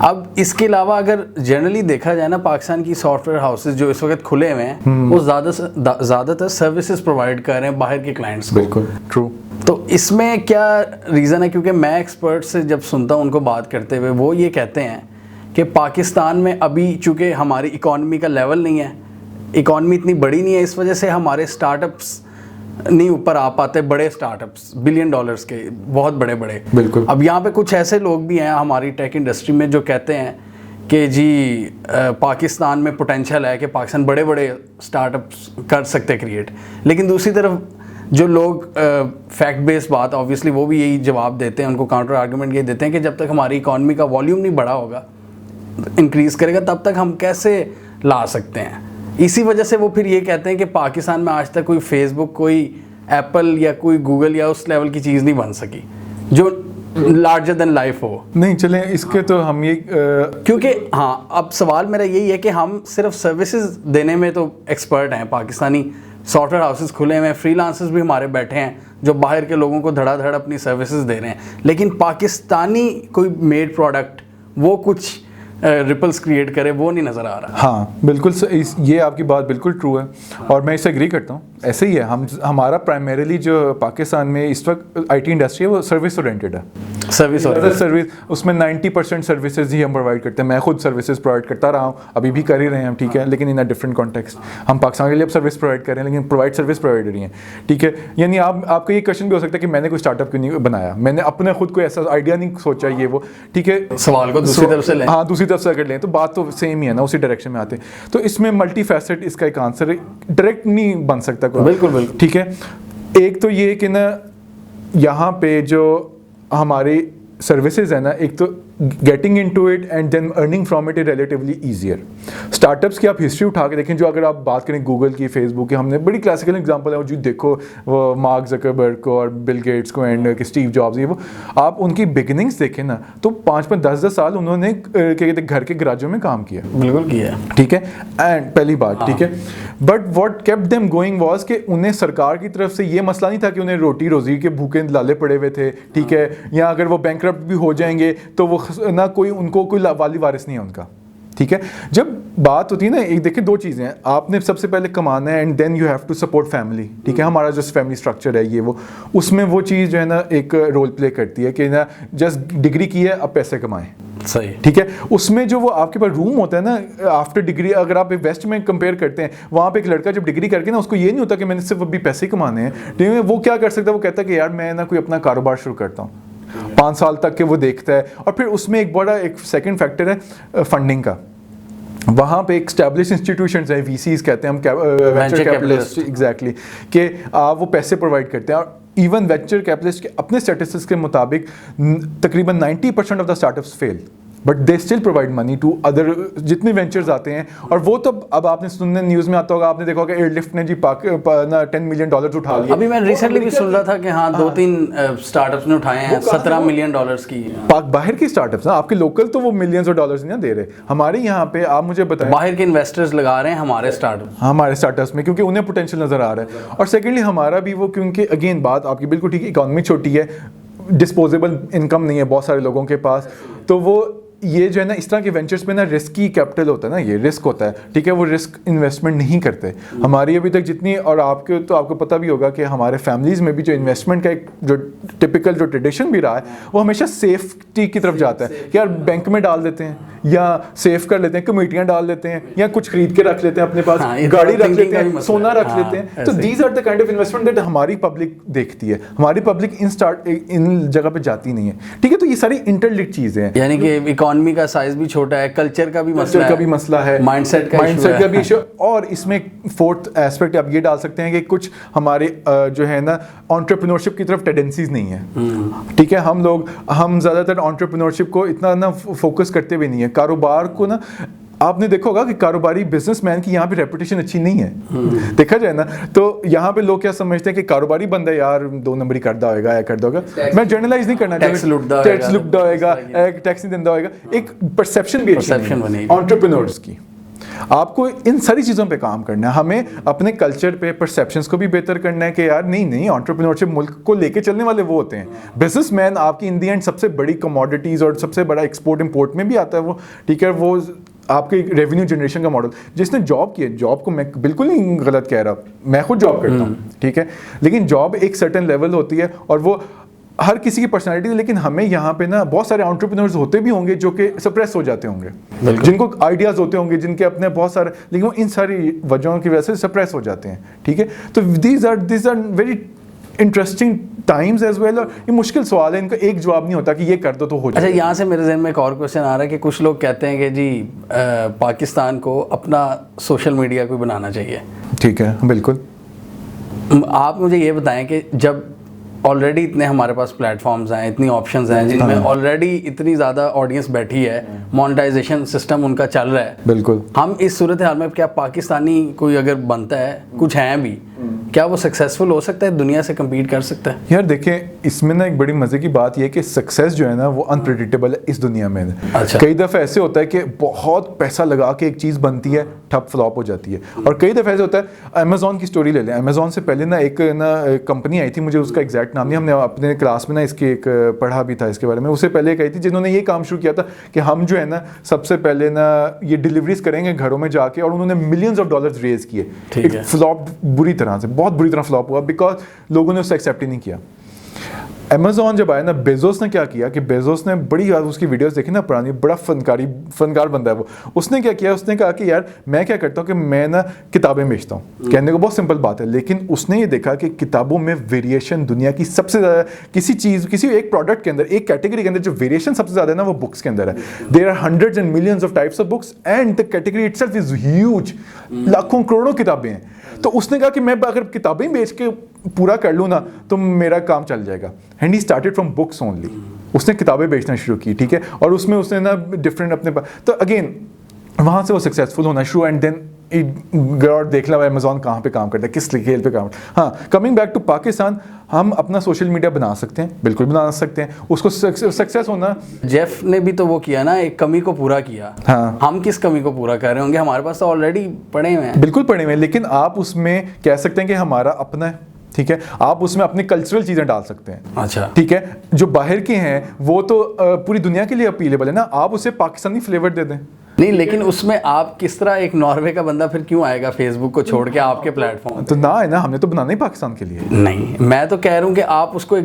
اب اس کے علاوہ اگر جنرلی دیکھا جائے نا, پاکستان کی سافٹ ویئر ہاؤسز جو اس وقت کھلے ہوئے ہیں وہ زیادہ تر سروسز پرووائڈ کر رہے ہیں باہر کے کلائنٹس کو. بالکل ٹرو. تو اس میں کیا ریزن ہے؟ کیونکہ میں ایکسپرٹ سے جب سنتا ہوں ان کو بات کرتے ہوئے, وہ یہ کہتے ہیں کہ پاکستان میں ابھی چونکہ ہماری اکانومی کا لیول نہیں ہے, اکانومی اتنی بڑی نہیں ہے, اس وجہ سے ہمارے اسٹارٹ اپس نہیں اوپر آ پاتے, بڑے اسٹارٹ اپس $1 بلین کے, بہت بڑے. بالکل. اب یہاں پہ کچھ ایسے لوگ بھی ہیں ہماری ٹیک انڈسٹری میں جو کہتے ہیں کہ جی پاکستان میں پوٹینشیل ہے کہ پاکستان بڑے اسٹارٹ اپس کر سکتے کریٹ, لیکن دوسری طرف جو لوگ فیکٹ بیس بات آبویسلی وہ بھی یہی جواب دیتے ہیں, ان کو کاؤنٹر آرگومنٹ یہ دیتے ہیں کہ جب تک ہماری اکانومی کا والیوم نہیں بڑا ہوگا, انکریز کرے گا, تب تک ہم کیسے لا سکتے ہیں. اسی وجہ سے وہ پھر یہ کہتے ہیں کہ پاکستان میں آج تک کوئی فیس بک, کوئی ایپل یا کوئی گوگل یا اس لیول کی چیز نہیں بن سکی جو لارجر دین لائف ہو. نہیں چلیں اس کے تو ہم یہ کیونکہ ہاں اب سوال میرا یہی ہے کہ ہم صرف سروسز دینے میں تو ایکسپرٹ ہیں, پاکستانی سافٹ ویئر ہاؤسز کھلے ہوئے ہیں, فری لانسرز بھی ہمارے بیٹھے ہیں جو باہر کے لوگوں کو دھڑا دھڑ اپنی سروسز دے رہے ہیں, لیکن پاکستانی کوئی میڈ پروڈکٹ وہ کچھ ریپلز کریٹ کرے وہ نہیں نظر آ رہا. ہاں بالکل, یہ آپ کی بات بالکل ٹرو ہے اور میں اس سے اگری کرتا ہوں. ایسے ہی ہے, ہمارا پرائمریلی جو پاکستان میں اس وقت آئی ٹی انڈسٹری ہے وہ سروس اورینٹیڈ ہے. سروس اس میں 90% سروسز ہی ہم پرووائڈ کرتے ہیں. میں خود سروسز پرووائڈ کرتا رہا ہوں, ابھی بھی کر ہی رہے ہیں ہم, ٹھیک ہے, لیکن ان اے ڈفرنٹ کانٹیکسٹ. ہم پاکستان کے لیے اب سروس پرووائڈ کر رہے ہیں لیکن پرووائڈ سروس پرووائڈر ہی ہیں, ٹھیک ہے. یعنی آپ کا یہ کویشچن بھی ہو سکتا ہے کہ میں نے کوئی اسٹارٹ اپ کیوں نہیں بنایا, میں نے اپنے خود کو ایسا آئیڈیا نہیں سوچا یہ وہ, ٹھیک ہے. سوال کو دوسری طرف سے لیں, ہاں دوسری طرف سے اگر لیں تو بات تو سیم ہی ہے نا, اسی ڈائریکشن میں آتے ہیں. تو اس میں ملٹی فیسٹ اس کا ایک آنسر ڈائریکٹ نہیں بن سکتا. بالکل بالکل ٹھیک ہے. ایک تو یہ کہ نا یہاں پہ جو ہماری سروسز ہیں نا, ایک تو getting in to it and then earning from it relatively easier. Startups کی آپ ہسٹری اٹھا کے دیکھیں, جو اگر آپ بات کریں گوگل کی, فیس بک کی, ہم نے بڑی کلاسیکل ایگزامپل ہے جو دیکھو وہ مارک زکربرگ کو اور بل گیٹس کو اینڈ اسٹیو جابز, یہ وہ آپ ان کی بگننگس دیکھیں نا تو 5-10 سال انہوں نے کیا کہتے ہیں گھر کے گراجوں میں کام کیا. بالکل کیا, ٹھیک ہے. اینڈ پہلی بات, ٹھیک ہے, but what kept them going was کہ انہیں سرکار کی طرف سے یہ مسئلہ نہیں تھا کہ انہیں روٹی روزی کے بھوکے لالے پڑے ہوئے تھے, ٹھیک ہے, یا اگر وہ بینکرپٹ بھی ہو جائیں گے تو وہ نہ کوئی ان کو کوئی والی وارث نہیں ہے ان کا, ٹھیک ہے. جب بات ہوتی ہے نا, ایک دیکھیں دو چیزیں ہیں, آپ نے سب سے پہلے کمانا ہے and then you have to support family, ٹھیک ہے. ہمارا جو فیملی اسٹرکچر ہے یہ وہ, اس میں وہ چیز جو ہے نا ایک رول پلے کرتی ہے کہ نا جسٹ ڈگری کی ہے اب پیسے کمائیں, صحیح, ٹھیک ہے. اس میں جو وہ آپ کے پاس روم ہوتا ہے نا آفٹر ڈگری, اگر آپ ویسٹ میں کمپیئر کرتے ہیں, وہاں پہ ایک لڑکا جب ڈگری کر کے نا اس کو یہ نہیں ہوتا کہ میں نے صرف ابھی پیسے کمانے ہیں, ٹھیک ہے. وہ کیا کر سکتا ہے, وہ کہتا ہے کہ یار میں نا کوئی اپنا کاروبار شروع کرتا ہوں, 5 سال تک کے وہ دیکھتا ہے. اور پھر اس میں ایک بڑا ایک سیکنڈ فیکٹر ہے فنڈنگ کا. وہاں پہ ایک اسٹیبلش انسٹیٹیوشنز ہیں, وی سیز کہتے ہیں ہم, وینچر کیپٹلسٹ, ایگزیکٹلی, کہ وہ پیسے پرووائڈ کرتے ہیں. اور ایون وینچر کیپٹلسٹ کے اپنے اسٹیٹسٹکس کے مطابق تقریباً 90% of the startups fail, but they still provide money to other جتنے وینچرز آتے ہیں. اور وہ تو اب آپ نے سننے نیوز میں آتا ہوگا, آپ نے دیکھا ہوگا ایئر لفٹ نے جی $10 ملین اٹھا لیے. ابھی میں ریسنٹلی بھی سن رہا تھا کہ ہاں 2-3 اسٹارٹ اپس نے اٹھائے ہیں $17 ملین کی. باہر کی اسٹارٹ اپس, آپ کے لوکل تو وہ ملینز آف ڈالرز نہیں دے رہے. ہمارے یہاں پہ آپ مجھے بتائیں, باہر کے انویسٹرز لگا رہے ہیں ہمارے اسٹارٹ اپس میں, کیونکہ انہیں پوٹینشیل نظر آ رہا ہے. اور سیکنڈلی ہمارا بھی وہ, کیونکہ اگین بات آپ کی بالکل ٹھیک ہے, اکانومی چھوٹی ہے, ڈسپوزیبل انکم نہیں ہے بہت سارے لوگوں کے پاس, تو وہ یہ جو ہے نا اس طرح کے وینچرز میں نا رسکی کیپٹل ہوتا ہے نا, یہ رسک ہوتا ہے, ٹھیک ہے. وہ رسک انویسٹمنٹ نہیں کرتے. ہماری ابھی تک جتنی, اور آپ کو پتہ بھی ہوگا کہ ہمارے فیملیز میں بھی جو انویسٹمنٹ کا ایک جو ٹپیکل جو ٹریڈیشن بھی رہا ہے وہ ہمیشہ سیفٹی کی طرف جاتا ہے کہ یار بینک میں ڈال دیتے ہیں یا سیف کر لیتے ہیں, کمیٹیاں ڈال دیتے ہیں یا کچھ خرید کے رکھ لیتے ہیں اپنے پاس, گاڑی رکھ لیتے ہیں, سونا رکھ لیتے ہیں. تو these are the kind of investment that ہماری پبلک دیکھتی ہے. ہماری پبلک ان جگہ پہ جاتی نہیں ہے, ٹھیک ہے. تو یہ ساری انٹرلنکڈ چیزیں ہیں, یعنی کہ اکانومی کا سائز بھی چھوٹا ہے, کلچر کا بھی مسئلہ ہے, مائنڈ سیٹ کا بھی ایشو. اور اس میں فورتھ ایسپیکٹ آپ یہ ڈال سکتے ہیں کہ کچھ ہمارے جو ہے نا انٹرپرینورشپ کی طرف ٹینڈنسیز نہیں ہیں, ٹھیک ہے. ہم زیادہ تر انٹرپرینورشپ کو اتنا نا فوکس کرتے بھی نہیں ہے. کاروبار کو نا آپ نے دیکھا ہوگا کہ کاروباری بزنس مین کی یہاں پہ ریپوٹیشن اچھی نہیں ہے, دیکھا جائے نا. تو یہاں پہ لوگ کیا سمجھتے ہیں کہ کاروباری بندہ یار 2 نمبری کرتا ہوئے گا یا کرتا ہوگا. میں جرنلائز نہیں کرنا, ٹیکس لٹتا ہوئے گا, ٹیکس نہیں دینا ہوئے گا. ایک پرسیپشن بھی ہے انٹرپرینورز کی. آپ کو ان ساری چیزوں پہ کام کرنا ہے. ہمیں اپنے کلچر پہ پرسیپشنس کو بھی بہتر کرنا ہے کہ یار نہیں انٹرپرینورشپ ملک کو لے کے چلنے والے وہ ہوتے ہیں. بزنس مین آپ کی ان دی اینڈ سب سے بڑی کموڈیٹیز اور سب سے بڑا ایکسپورٹ امپورٹ میں بھی آتا ہے وہ, ٹھیک ہے. وہ آپ کے ریونیو جنریشن کا ماڈل, جس نے جاب کی ہے, جاب کو میں بالکل نہیں غلط کہہ رہا, میں خود جاب کرتا ہوں, ٹھیک ہے. لیکن جاب ایک سرٹن لیول ہوتی ہے اور وہ ہر کسی کی پرسنالٹی ہے. لیکن ہمیں یہاں پہ نا بہت سارے انٹرپرینورز ہوتے بھی ہوں گے جو کہ سپریس ہو جاتے ہوں گے, جن کو آئیڈیاز ہوتے ہوں گے, جن کے اپنے بہت سارے, لیکن وہ ان ساری وجہوں کی وجہ سے سپریس ہو جاتے ہیں, ٹھیک ہے. تو these are very interesting times as well. اور یہ مشکل سوال ہے, ان کا ایک جواب نہیں ہوتا کہ یہ کر دو تو ہو جائے. اچھا, یہاں سے میرے ذہن میں ایک اور کوشچن آ رہا ہے کہ کچھ لوگ کہتے ہیں کہ جی پاکستان کو اپنا سوشل میڈیا کوئی بنانا چاہیے. ٹھیک ہے, بالکل. آپ مجھے یہ بتائیں کہ جب آلریڈی اتنے ہمارے پاس پلیٹ فارمز ہیں, اتنی آپشنز ہیں جن میں آلریڈی اتنی زیادہ آڈینس بیٹھی ہے, مونیٹائزیشن سسٹم ان کا چل رہا ہے. بالکل. ہم اس صورتحال میں کیا پاکستانی کوئی اگر بنتا ہے, کچھ ہیں بھی, کیا وہ سکسیزفل ہو سکتا ہے, دنیا سے کمپیٹ کر سکتا ہے؟ یار دیکھیں اس میں نا ایک بڑی مزے کی بات یہ ہے کہ سکسیز جو ہے نا وہ انپریڈکٹیبل ہے اس دنیا میں. کئی دفعہ ایسے ہوتا ہے کہ بہت پیسہ لگا کے ایک چیز بنتی ہے, ٹھپ فلاپ ہو جاتی ہے, اور کئی دفعہ ایسے ہوتا ہے. امیزون کی اسٹوری لے لیں. امیزون سے پہلے نا ایک کمپنی آئی تھی, مجھے اس کا ایگزیکٹ نام نہیں, ہم نے اپنے کلاس میں نا اس کی ایک پڑھا بھی تھا اس کے بارے میں. اس سے پہلے ایک آئی تھی جنہوں نے یہ کام شروع کیا تھا کہ ہم جو ہے نا سب سے پہلے نا یہ ڈلیوریز کریں گے گھروں میں جا کے, اور انہوں نے ملینز آف ڈالرز ریز کیے. فلاپ بری طرح سے, بہت بری طرح فلاپ ہوا بیکاز لوگوں نے اسے ایکسیپٹ ہی نہیں کیا. امیزون جب آیا نا, بیزوس نے کیا کیا کہ بیزوس نے بڑی اس کی ویڈیوز دیکھی نا پرانی, بڑا فنکار بندہ ہے وہ. اس نے کیا کیا, اس نے کہا کہ یار میں کیا کرتا ہوں کہ میں نا کتابیں بیچتا ہوں. کہنے کو بہت سمپل بات ہے, لیکن اس نے یہ دیکھا کہ کتابوں میں ویریشن دنیا کی سب سے زیادہ, کسی چیز کسی ایک پروڈکٹ کے اندر, ایک کیٹیگری کے اندر جو ویریشن سب سے زیادہ ہے نا وہ بکس کے اندر ہے. There are hundreds and millions of types of books and the category itself is huge. لاکھوں کروڑوں کتابیں ہیں. تو اس نے کہا کہ میں اگر کتابیں بیچ کے پورا کر لوں نا تو میرا کام چل جائے گا. And he started from books only. اس نے کتابیں بیچنا شروع کی, ٹھیک ہے, اور اس میں اس نے نا ڈفرینٹ اپنے, تو اگین وہاں سے وہ سکسیزفل ہونا شروع. اینڈ دین دیکھ لو امیزون کہاں پہ کام کرتا ہے, کس اسکیل پہ کام. ہاں, کمنگ بیک ٹو پاکستان, ہم اپنا سوشل میڈیا بنا سکتے ہیں, بالکل بنا سکتے ہیں. اس کو سکسیس ہونا, جیف نے بھی تو وہ کیا نا, ایک کمی کو پورا کیا. ہاں, ہم کس کمی کو پورا کر رہے ہوں گے؟ ہمارے پاس تو آلریڈی پڑے ہوئے ہیں. بالکل پڑے ہوئے ہیں, لیکن آپ اس میں کہہ سکتے ہیں کہ ہمارا اپنا ہے, ٹھیک ہے. آپ اس میں اپنی کلچرل چیزیں ڈال سکتے ہیں. اچھا, ٹھیک ہے. جو باہر کے ہیں وہ تو پوری دنیا کے لیے اپیلیبل ہے نا, آپ اسے پاکستانی فلیور دے دیں. نہیں, لیکن اس میں آپ کس طرح, ایک ناروے کا بندہ پھر کیوں آئے گا فیس بک کو چھوڑ کے آپ کے پلیٹ فارم؟ تو نہ ہے نا, ہم نے تو بنانا ہی پاکستان کے لیے. نہیں, میں تو کہہ رہا ہوں کہ آپ اس کو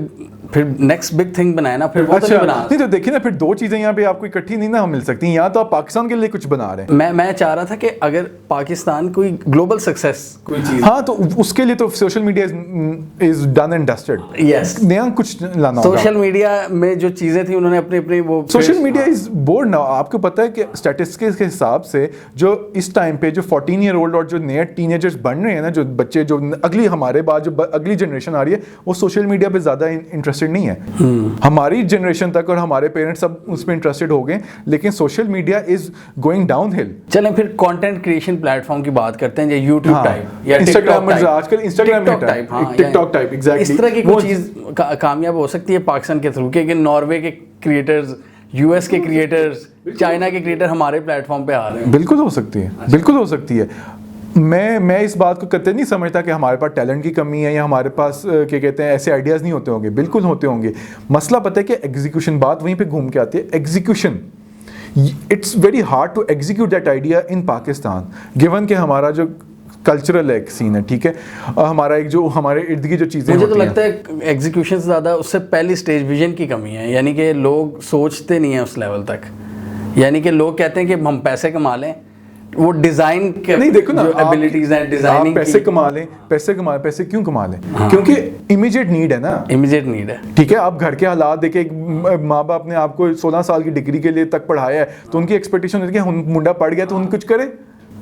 پھر نیکسٹ بگ تھنگ بنائے نا, پھر وہ تو نہیں بنا. نہیں تو دیکھیں نا, پھر دو چیزیں یہاں پہ آپ کو اکٹھی نہیں نا مل سکتی. یہاں تو آپ پاکستان کے لیے کچھ بنا رہے ہیں. میں چاہ رہا تھا کہ اگر پاکستان کوئی گلوبل سکسیس کوئی چیز, ہاں, تو اس کے لیے تو social media is done and dusted. Yes, نیا کچھ لانا ہوگا. سوشل میڈیا میں جو چیزیں تھیں انہوں نے اپنی وہ, سوشل میڈیا از بورڈ نا. آپ کو پتہ ہے کہ اسٹیٹسٹکس کے حساب سے جو اس ٹائم پہ جو 14 ایئر اولڈ اور جو نئے ٹین ایجرز بن رہے ہیں نا, جو بچے, جو اگلی ہمارے بعد جو اگلی جنریشن آ رہی ہے, وہ سوشل میڈیا پہ زیادہ انٹرسٹڈ نہیں ہے. ہماری جنریشن تک اور ہمارے پیرنٹس سب اس میں انٹرسٹڈ ہو گئے, لیکن social media is going down ہل. چلیں پھر کنٹینٹ کریشن پلیٹ فارم کی بات کرتے ہیں, جو یوٹیوب ٹائپ یا انسٹاگرام, آج کل انسٹاگرام ٹائپ, ٹک ٹاک ٹائپ, ایگزیکٹلی اس طرح کی کوئی چیز کامیاب ہو سکتی ہے پاکستان کے تھرو, کہ ناروے کے کریٹرز, یو ایس کے کریٹرز, چائنا کے کریٹر ہمارے پلیٹ فارم پہ آ رہے ہیں. بالکل ہو سکتی ہے, بالکل ہو سکتی ہے. میں اس بات کو قطعی نہیں سمجھتا کہ ہمارے پاس ٹیلنٹ کی کمی ہے یا ہمارے پاس کیا کہتے ہیں ایسے آئیڈیاز نہیں ہوتے ہوں گے. بالکل ہوتے ہوں گے. مسئلہ پتہ ہے کہ ایگزیکیوشن, بات وہیں پہ گھوم کے آتی ہے. Execution, it's very hard to execute that idea in Pakistan, given کہ ہمارا جو کلچرل ایک سین ہے, ٹھیک ہے, ہمارا ایک جو ہمارے ارد گرد جو چیزیں, مجھے تو لگتا ہے ایگزیکیوشن سے زیادہ اس سے پہلی سٹیج ویژن کی کمی ہے. یعنی کہ لوگ سوچتے نہیں ہیں اس لیول تک. یعنی کہ لوگ کہتے ہیں کہ ہم پیسے کما لیں, وہ ڈیزائن کے نہیں, دیکھو نا, ایبلٹیز ہیں ڈیزائننگ, پیسے کما لیں, پیسے کیوں کما لیں؟ کیونکہ امیجیٹ نیڈ ہے نا, امیجیٹ نیڈ ہے. ٹھیک ہے, آپ گھر کے حالات دیکھیں, ایک ماں باپ نے آپ کو 16 سال کی ڈگری کے لیے تک پڑھایا ہے, تو ان کی ایکسپیکٹیشن ہوتی ہے کہ منڈا پڑھ گیا تو ان کچھ کرے.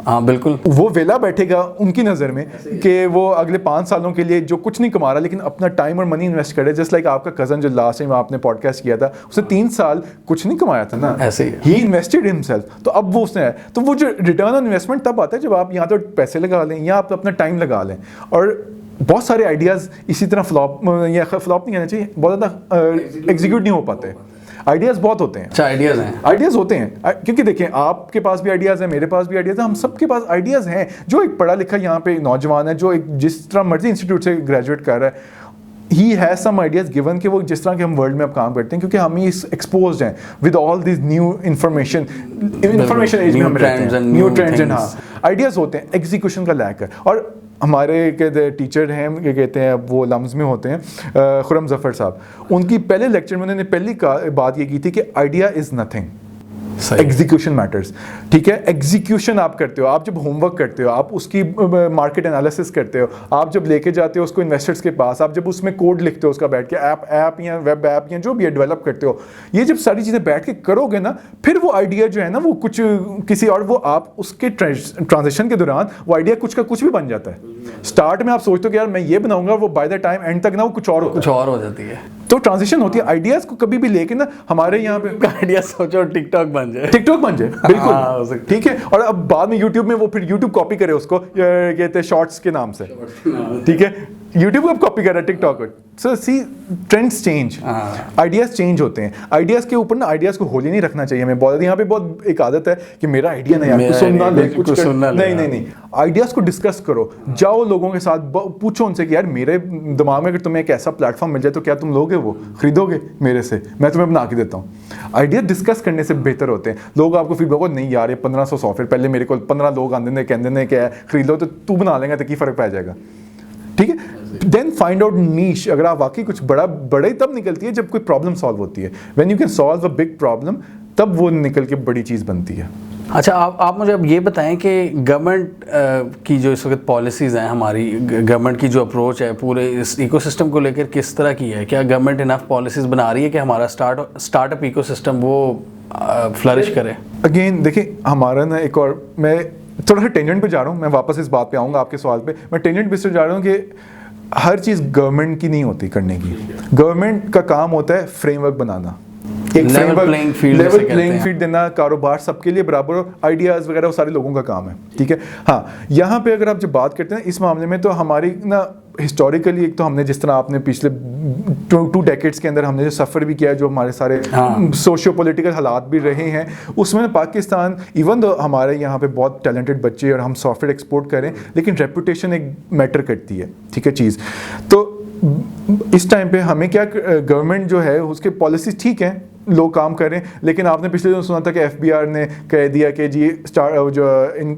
ہاں بالکل, وہ ویلا بیٹھے گا ان کی نظر میں کہ وہ اگلے 5 سالوں کے لیے جو کچھ نہیں کما رہا لیکن اپنا ٹائم اور منی انویسٹ کرے. جسٹ لائک آپ کا کزن جو لاسٹ ٹائم آپ نے پوڈ کاسٹ کیا تھا, اس نے 3 سال کچھ نہیں کمایا تھا نا, ایسے ہی انویسٹڈ ہمسیلف. تو اب وہ اس نے, تو وہ جو ریٹرن آن انویسٹمنٹ تب آتا ہے جب آپ یہاں تو پیسے لگا لیں یا آپ اپنا ٹائم لگا لیں. اور بہت سارے آئیڈیاز اسی طرح فلاپ, یا فلاپ نہیں کہنا چاہیے, بہت زیادہ ایگزیکیوٹ نہیں ہو پاتے. آئیڈیاز بہت ہوتے ہیں. اچھا, آئیڈیاز ہوتے ہیں, کیونکہ دیکھیں آپ کے پاس بھی آئیڈیاز ہیں, میرے پاس بھی آئیڈیاز ہیں, ہم سب کے پاس آئیڈیاز ہیں. جو ایک پڑھا لکھا یہاں پہ نوجوان ہے, جو ایک جس طرح مرضی انسٹیٹیوٹ سے گریجویٹ کر رہا ہے, he has some ideas given کہ وہ جس طرح کے ہم ورلڈ میں اب کام کرتے ہیں, کیونکہ ہم ہی ایکسپوزڈ ہیں with all these new information age میں ہم رہتے ہیں, نیو ٹرینڈز اینڈ, ہاں آئیڈیاز ہوتے ہیں. ایگزیکیوشن کا لیک ہے. اور ہمارے ٹیچر ہیں, کیا کہتے ہیں, وہ لمز میں ہوتے ہیں, خرم ظفر صاحب, ان کی پہلے لیکچر میں انہوں نے پہلی بات یہ کی تھی کہ idea is nothing, execution matters. ٹھیک ہے, ایگزیکیوشن آپ کرتے ہو, آپ جب ہوم ورک کرتے ہو, آپ اس کی مارکیٹ انالیسس کرتے ہو, آپ جب لے کے جاتے ہو اس کو انویسٹرس کے پاس, آپ جب اس میں کوڈ لکھتے ہو اس کا بیٹھ کے, ایپ یا ویب ایپ یا جو بھی ہے ڈیولپ کرتے ہو, یہ جب ساری چیزیں بیٹھ کے کرو گے نا, پھر وہ آئیڈیا جو ہے نا وہ کچھ کسی اور, وہ آپ اس کے ٹرانزیکشن کے دوران وہ آئیڈیا کچھ کا کچھ بھی بن جاتا ہے. اسٹارٹ میں آپ سوچتے ہو کہ یار میں یہ بناؤں گا, وہ بائی دا ٹائم اینڈ تک نا وہ کچھ اور ہو جاتی ہے. تو ٹرانزیشن ہوتی ہے. آئیڈیاز کو کبھی بھی لے کے نا, ہمارے یہاں پہ آئیڈیا سوچو ٹک ٹاک بن جائے, بالکل ٹھیک ہے, اور اب بعد میں یوٹیوب میں وہ پھر یوٹیوب کاپی کرے اس کو, کہتے ہیں شارٹس کے نام سے, ٹھیک ہے, یوٹیوب اب کاپی کر رہا ہے ٹک ٹاک کو. سو سی ٹرینڈس چینج, آئیڈیاز چینج ہوتے ہیں. آئیڈیاز کے اوپر نا آئیڈیاز کو ہولی نہیں رکھنا چاہیے. ہمیں بہت یہاں پہ بہت ایک عادت ہے کہ میرا آئیڈیا نہیں, آپ کو سننا لے کچھ نہیں, آئیڈیاز کو ڈسکس کرو, جاؤ لوگوں کے ساتھ پوچھو ان سے کہ یار میرے دماغ میں اگر تمہیں ایک ایسا پلیٹ فارم مل جائے تو کیا تم لوگے, وہ خریدو گے میرے سے, میں تمہیں بنا کے دیتا ہوں. آئیڈیا ڈسکس کرنے سے بہتر ہوتے ہیں. لوگ آپ کو فیڈ بیک نہیں یار 1500 سافٹ ویئر, پہلے میرے کو 15 لوگ آندے نے کہندے نے کہ خرید لو, تو بنا لیں گا تو کی فرق پہ جائے گا. ٹھیک ہے, دین فائنڈ آؤٹ نیش. اگر آپ واقعی کچھ بڑے تب نکلتی ہے جب کوئی پرابلم سالو ہوتی ہے. When you can solve a big problem, تب وہ نکل کے بڑی چیز بنتی ہے. اچھا, آپ مجھے اب یہ بتائیں کہ گورنمنٹ کی جو اس وقت پالیسیز ہیں, ہماری گورنمنٹ کی جو اپروچ ہے پورے اس ایکو سسٹم کو لے کر کس طرح کی ہے؟ کیا گورنمنٹ انف پالیسیز بنا رہی ہے کہ ہمارا اسٹارٹ اپ ایکو سسٹم وہ فلرش کرے؟ اگین دیکھیں, ہمارا نا ایک اور, میں تھوڑا سا ٹینجنٹ پہ جا رہا ہوں, میں واپس اس بات پہ آؤں گا آپ کے سوال پہ. میں ٹینجنٹ پہ سے جا رہا ہوں کہ ہر چیز گورنمنٹ کی نہیں ہوتی کرنے کی. گورنمنٹ کا کام ہوتا ہے فریم ورک بنانا, ایک لیول پلینگ فیلڈ دینا, کاروبار سب کے لیے برابر ہو, آئیڈیاز وغیرہ وہ سارے لوگوں کا کام ہے. ٹھیک ہے, ہاں یہاں پہ اگر آپ جب بات کرتے ہیں اس معاملے میں, تو ہماری نا ہسٹوریکلی ایک تو ہم نے جس طرح آپ نے پچھلے 2 ڈیکیڈس کے اندر ہم نے جو سفر بھی کیا, جو ہمارے سارے سوشیو پولیٹیکل حالات بھی رہے ہیں, اس میں پاکستان ایون دو ہمارے یہاں پہ بہت ٹیلنٹڈ بچے اور ہم سافٹ ویئر ایکسپورٹ کریں, لیکن ریپوٹیشن ایک میٹر کرتی ہے. ٹھیک ہے چیز, تو اس ٹائم پہ ہمیں کیا, گورنمنٹ جو ہے اس کے پالیسیز ٹھیک ہیں, لوگ کام کر رہے ہیں, لیکن آپ نے پچھلے دن سنا تھا کہ ایف بی آر نے کہہ دیا کہ جی جو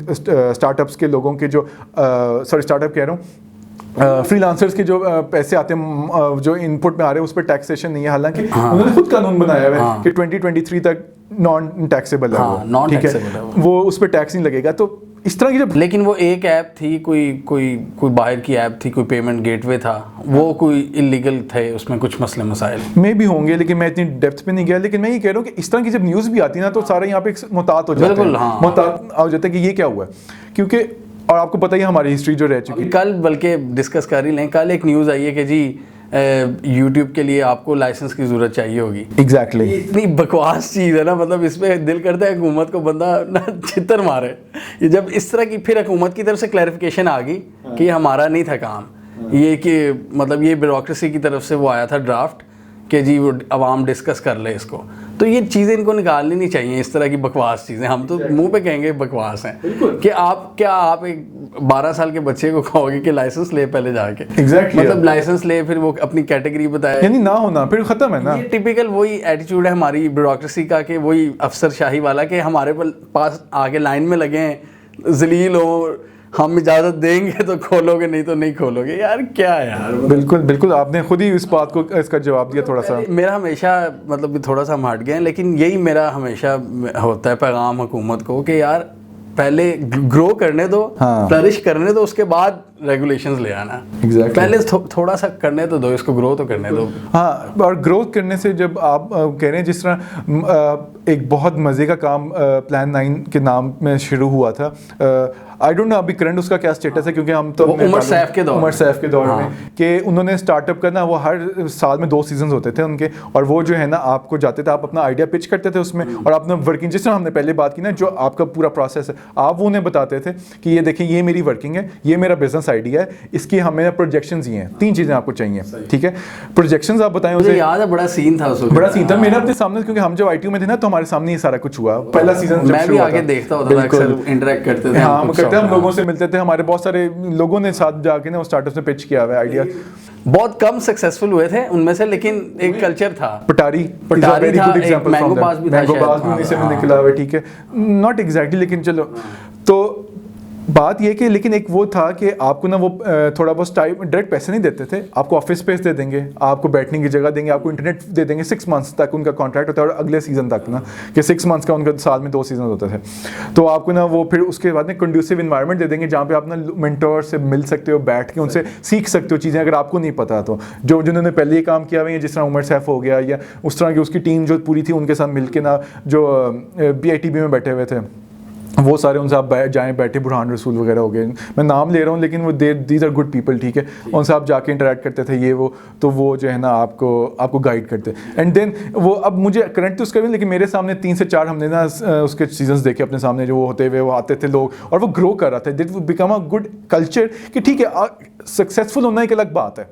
اسٹارٹ اپس کے لوگوں کے جو اسٹارٹ اپ کہہ رہا ہوں, فری لانسرز کے جو پیسے آتے ہیں جو ان پٹ میں آ رہے ہیں اس پہ ٹیکسیشن نہیں ہے. حالانکہ انہوں نے خود قانون بنایا ہوا ہے کہ 2023 تک نان ٹیکسیبل ہے وہ, ٹھیک ہے, وہ اس پہ ٹیکس نہیں لگے گا. تو اس طرح کی جب, لیکن وہ ایک ایپ تھی, کوئی باہر کی ایپ تھی, کوئی پیمنٹ گیٹ وے تھا, وہ کوئی انلیگل تھے, اس میں کچھ مسئلے مسائل میں بھی ہوں گے, لیکن میں اتنی ڈیپتھ پہ نہیں گیا. لیکن میں یہ کہہ رہا ہوں کہ اس طرح کی جب نیوز بھی آتی ہے نا, تو سارے یہاں پہ محتاط ہو جاتے ہیں, محتاط ہو جاتا ہے کہ یہ کیا ہوا ہے, کیونکہ اور آپ کو پتہ ہی ہماری ہسٹری جو رہ چکی ہے. کل بلکہ ڈسکس کر ہی لیں, کل ایک نیوز آئی ہے کہ جی یوٹیوب کے لیے آپ کو لائسنس کی ضرورت چاہیے ہوگی. ایگزیکٹلی, اتنی بکواس چیز ہے نا, مطلب اس پہ دل کرتا ہے حکومت کو بندہ نہ چھتر مارے. یہ جب اس طرح کی پھر حکومت کی طرف سے کلیریفیکیشن آ گئی کہ یہ ہمارا نہیں تھا کام, یہ کہ مطلب یہ بیوروکریسی کی طرف سے وہ آیا تھا ڈرافٹ کہ جی وہ عوام ڈسکس کر لے اس کو, تو یہ چیزیں ان کو نکالنی نہیں چاہیے, اس طرح کی بکواس چیزیں. ہم تو منہ پہ کہیں گے بکواس ہیں, کہ آپ ایک 12 سال کے بچے کو کہو گے کہ لائسنس لے پہلے جا کے, مطلب لائسنس لے, پھر وہ اپنی کیٹیگری بتائے, یعنی نہ ہونا پھر ختم ہے نا. یہ ٹپیکل وہی ایٹیچیوڈ ہے ہماری بیوروکریسی کا, کہ وہی افسر شاہی والا, کہ ہمارے پاس آگے لائن میں لگے ہیں, ذلیل ہو, ہم اجازت دیں گے تو کھولو گے, نہیں تو نہیں کھولو گے. یار کیا ہے یار, بالکل آپ نے خود ہی اس بات کو اس کا جواب دیا. تھوڑا سا میرا ہمیشہ مطلب تھوڑا سا ہم ہٹ گئے ہیں, لیکن یہی میرا ہمیشہ ہوتا ہے پیغام حکومت کو, کہ یار پہلے گرو کرنے دو, فلرش کرنے دو, اس کے بعد ریگولیشنز لے آنا. پہلے تھوڑا سا کرنے تو دو, اس کو گرو تو کرنے دو. ہاں, اور گروتھ کرنے سے جب آپ کہہ رہے ہیں, جس طرح ایک بہت مزے کا کام پلان 9 کے نام میں شروع ہوا تھا, آئی ڈونٹ نو ابھی کرنٹ اس کا کیا اسٹیٹس ہے, کیونکہ ہم تو عمر سیف کے دور میں کہ انہوں نے اسٹارٹ اپ کرنا, وہ ہر سال میں 2 سیزنز ہوتے تھے ان کے, اور وہ جو ہے نا آپ کو جاتے تھے, آپ اپنا آئیڈیا پچ کرتے تھے اس میں, اور اپنا ورکنگ, جس طرح ہم نے پہلے بات کی نا, جو آپ کا پورا پروسیس ہے, آپ وہ انہیں بتاتے تھے کہ یہ دیکھیں یہ میری ورکنگ ہے, یہ میرا بزنس آئیڈیا ہے, اس کی ہمیں پروجیکشنز یہ ہیں, 3 چیزیں آپ کو چاہیے. ٹھیک ہے, پروجیکشنز آپ بتائیں. مجھے یاد ہے بڑا سین تھا میرا اپنے سامنے, کیونکہ ہم جب آئی ٹی میں تھے نا تو ہمارے سامنے یہ سارا کچھ ہوا. پہلا سیزن میں بھی آگے دیکھتا ہوتا تھا, اکثر انٹریکٹ کرتے تھے, ہم کرتے, ہم لوگوں سے ملتے تھے, ہمارے بہت سارے لوگوں نے ساتھ جا کے نا وہ اسٹارٹ اپس میں پچ کیا ہوا ہے آئیڈیا. بہت کم سکسیسفل ہوئے تھے ان میں سے, لیکن ایک کلچر تھا. پٹاری تھا, ایک مینگو پاس بھی تھا, مینگو پاس بھی انہیں سے نکلا ہوا ہے. ٹھیک ہے, ناٹ ایگزیکٹلی, لیکن چلو. تو بات یہ کہ لیکن ایک وہ تھا کہ آپ کو نا وہ تھوڑا بہت ڈائریکٹ پیسے نہیں دیتے تھے, آپ کو آفس اسپیس دے دیں گے, آپ کو بیٹھنے کی جگہ دیں گے, آپ کو انٹرنیٹ دے دیں گے, 6 months تک ان کا کانٹریکٹ ہوتا ہے, اور اگلے سیزن تک نا کہ 6 months کا ان کا سال میں 2 سیزن ہوتے تھے. تو آپ کو نا وہ پھر اس کے بعد نا کنڈیوسیو انوائرمنٹ دے دیں گے جہاں پہ آپ نا مینٹور سے مل سکتے ہو, بیٹھ کے ان سے سیکھ سکتے ہو چیزیں اگر آپ کو نہیں پتا تو, جنہوں نے پہلے یہ کام کیا ہوئے ہیں, جس طرح عمر سیف ہو گیا, یا اس طرح کی اس کی ٹیم جو پوری تھی ان کے ساتھ مل کے نا جو BITB میں بیٹھے ہوئے تھے, وہ سارے ان سے آپ جائیں بیٹھے, برہان رسول وغیرہ ہو گئے, میں نام لے رہا ہوں لیکن وہ دیز آر گڈ پیپل, ٹھیک ہے, ان سے آپ جا کے انٹریکٹ کرتے تھے یہ وہ, تو وہ جو ہے نا آپ کو گائیڈ کرتے. اینڈ دین وہ اب مجھے کرنٹ تو اس کا بھی, لیکن میرے سامنے 3 سے 4 ہم نے نا اس کے سیزنس دیکھے اپنے سامنے, جو وہ ہوتے ہوئے وہ آتے تھے لوگ, اور وہ گرو کر رہا تھا. That would become a good culture کہ ٹھیک ہے سکسیزفل ہونا ایک الگ بات ہے,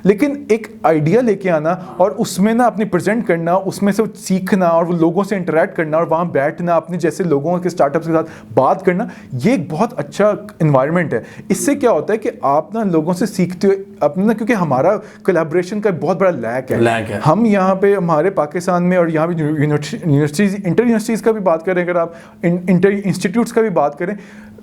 لیکن ایک آئیڈیا لے کے آنا اور اس میں نا اپنی پریزنٹ کرنا, اس میں سے سیکھنا اور وہ لوگوں سے انٹریکٹ کرنا, اور وہاں بیٹھنا, اپنے جیسے لوگوں کے اسٹارٹ اپس کے ساتھ بات کرنا, یہ ایک بہت اچھا انوائرمنٹ ہے. اس سے کیا ہوتا ہے کہ آپ نا لوگوں سے سیکھتے ہوئے اپنا نا, کیونکہ ہمارا کولیبریشن کا بہت بڑا لیک ہے. ہم یہاں پہ ہمارے پاکستان میں اور یہاں پہ یونیورسٹیز, انٹر یونیورسٹیز کا بھی بات کریں, اگر آپ انٹر انسٹیٹیوٹس کا بھی بات کریں,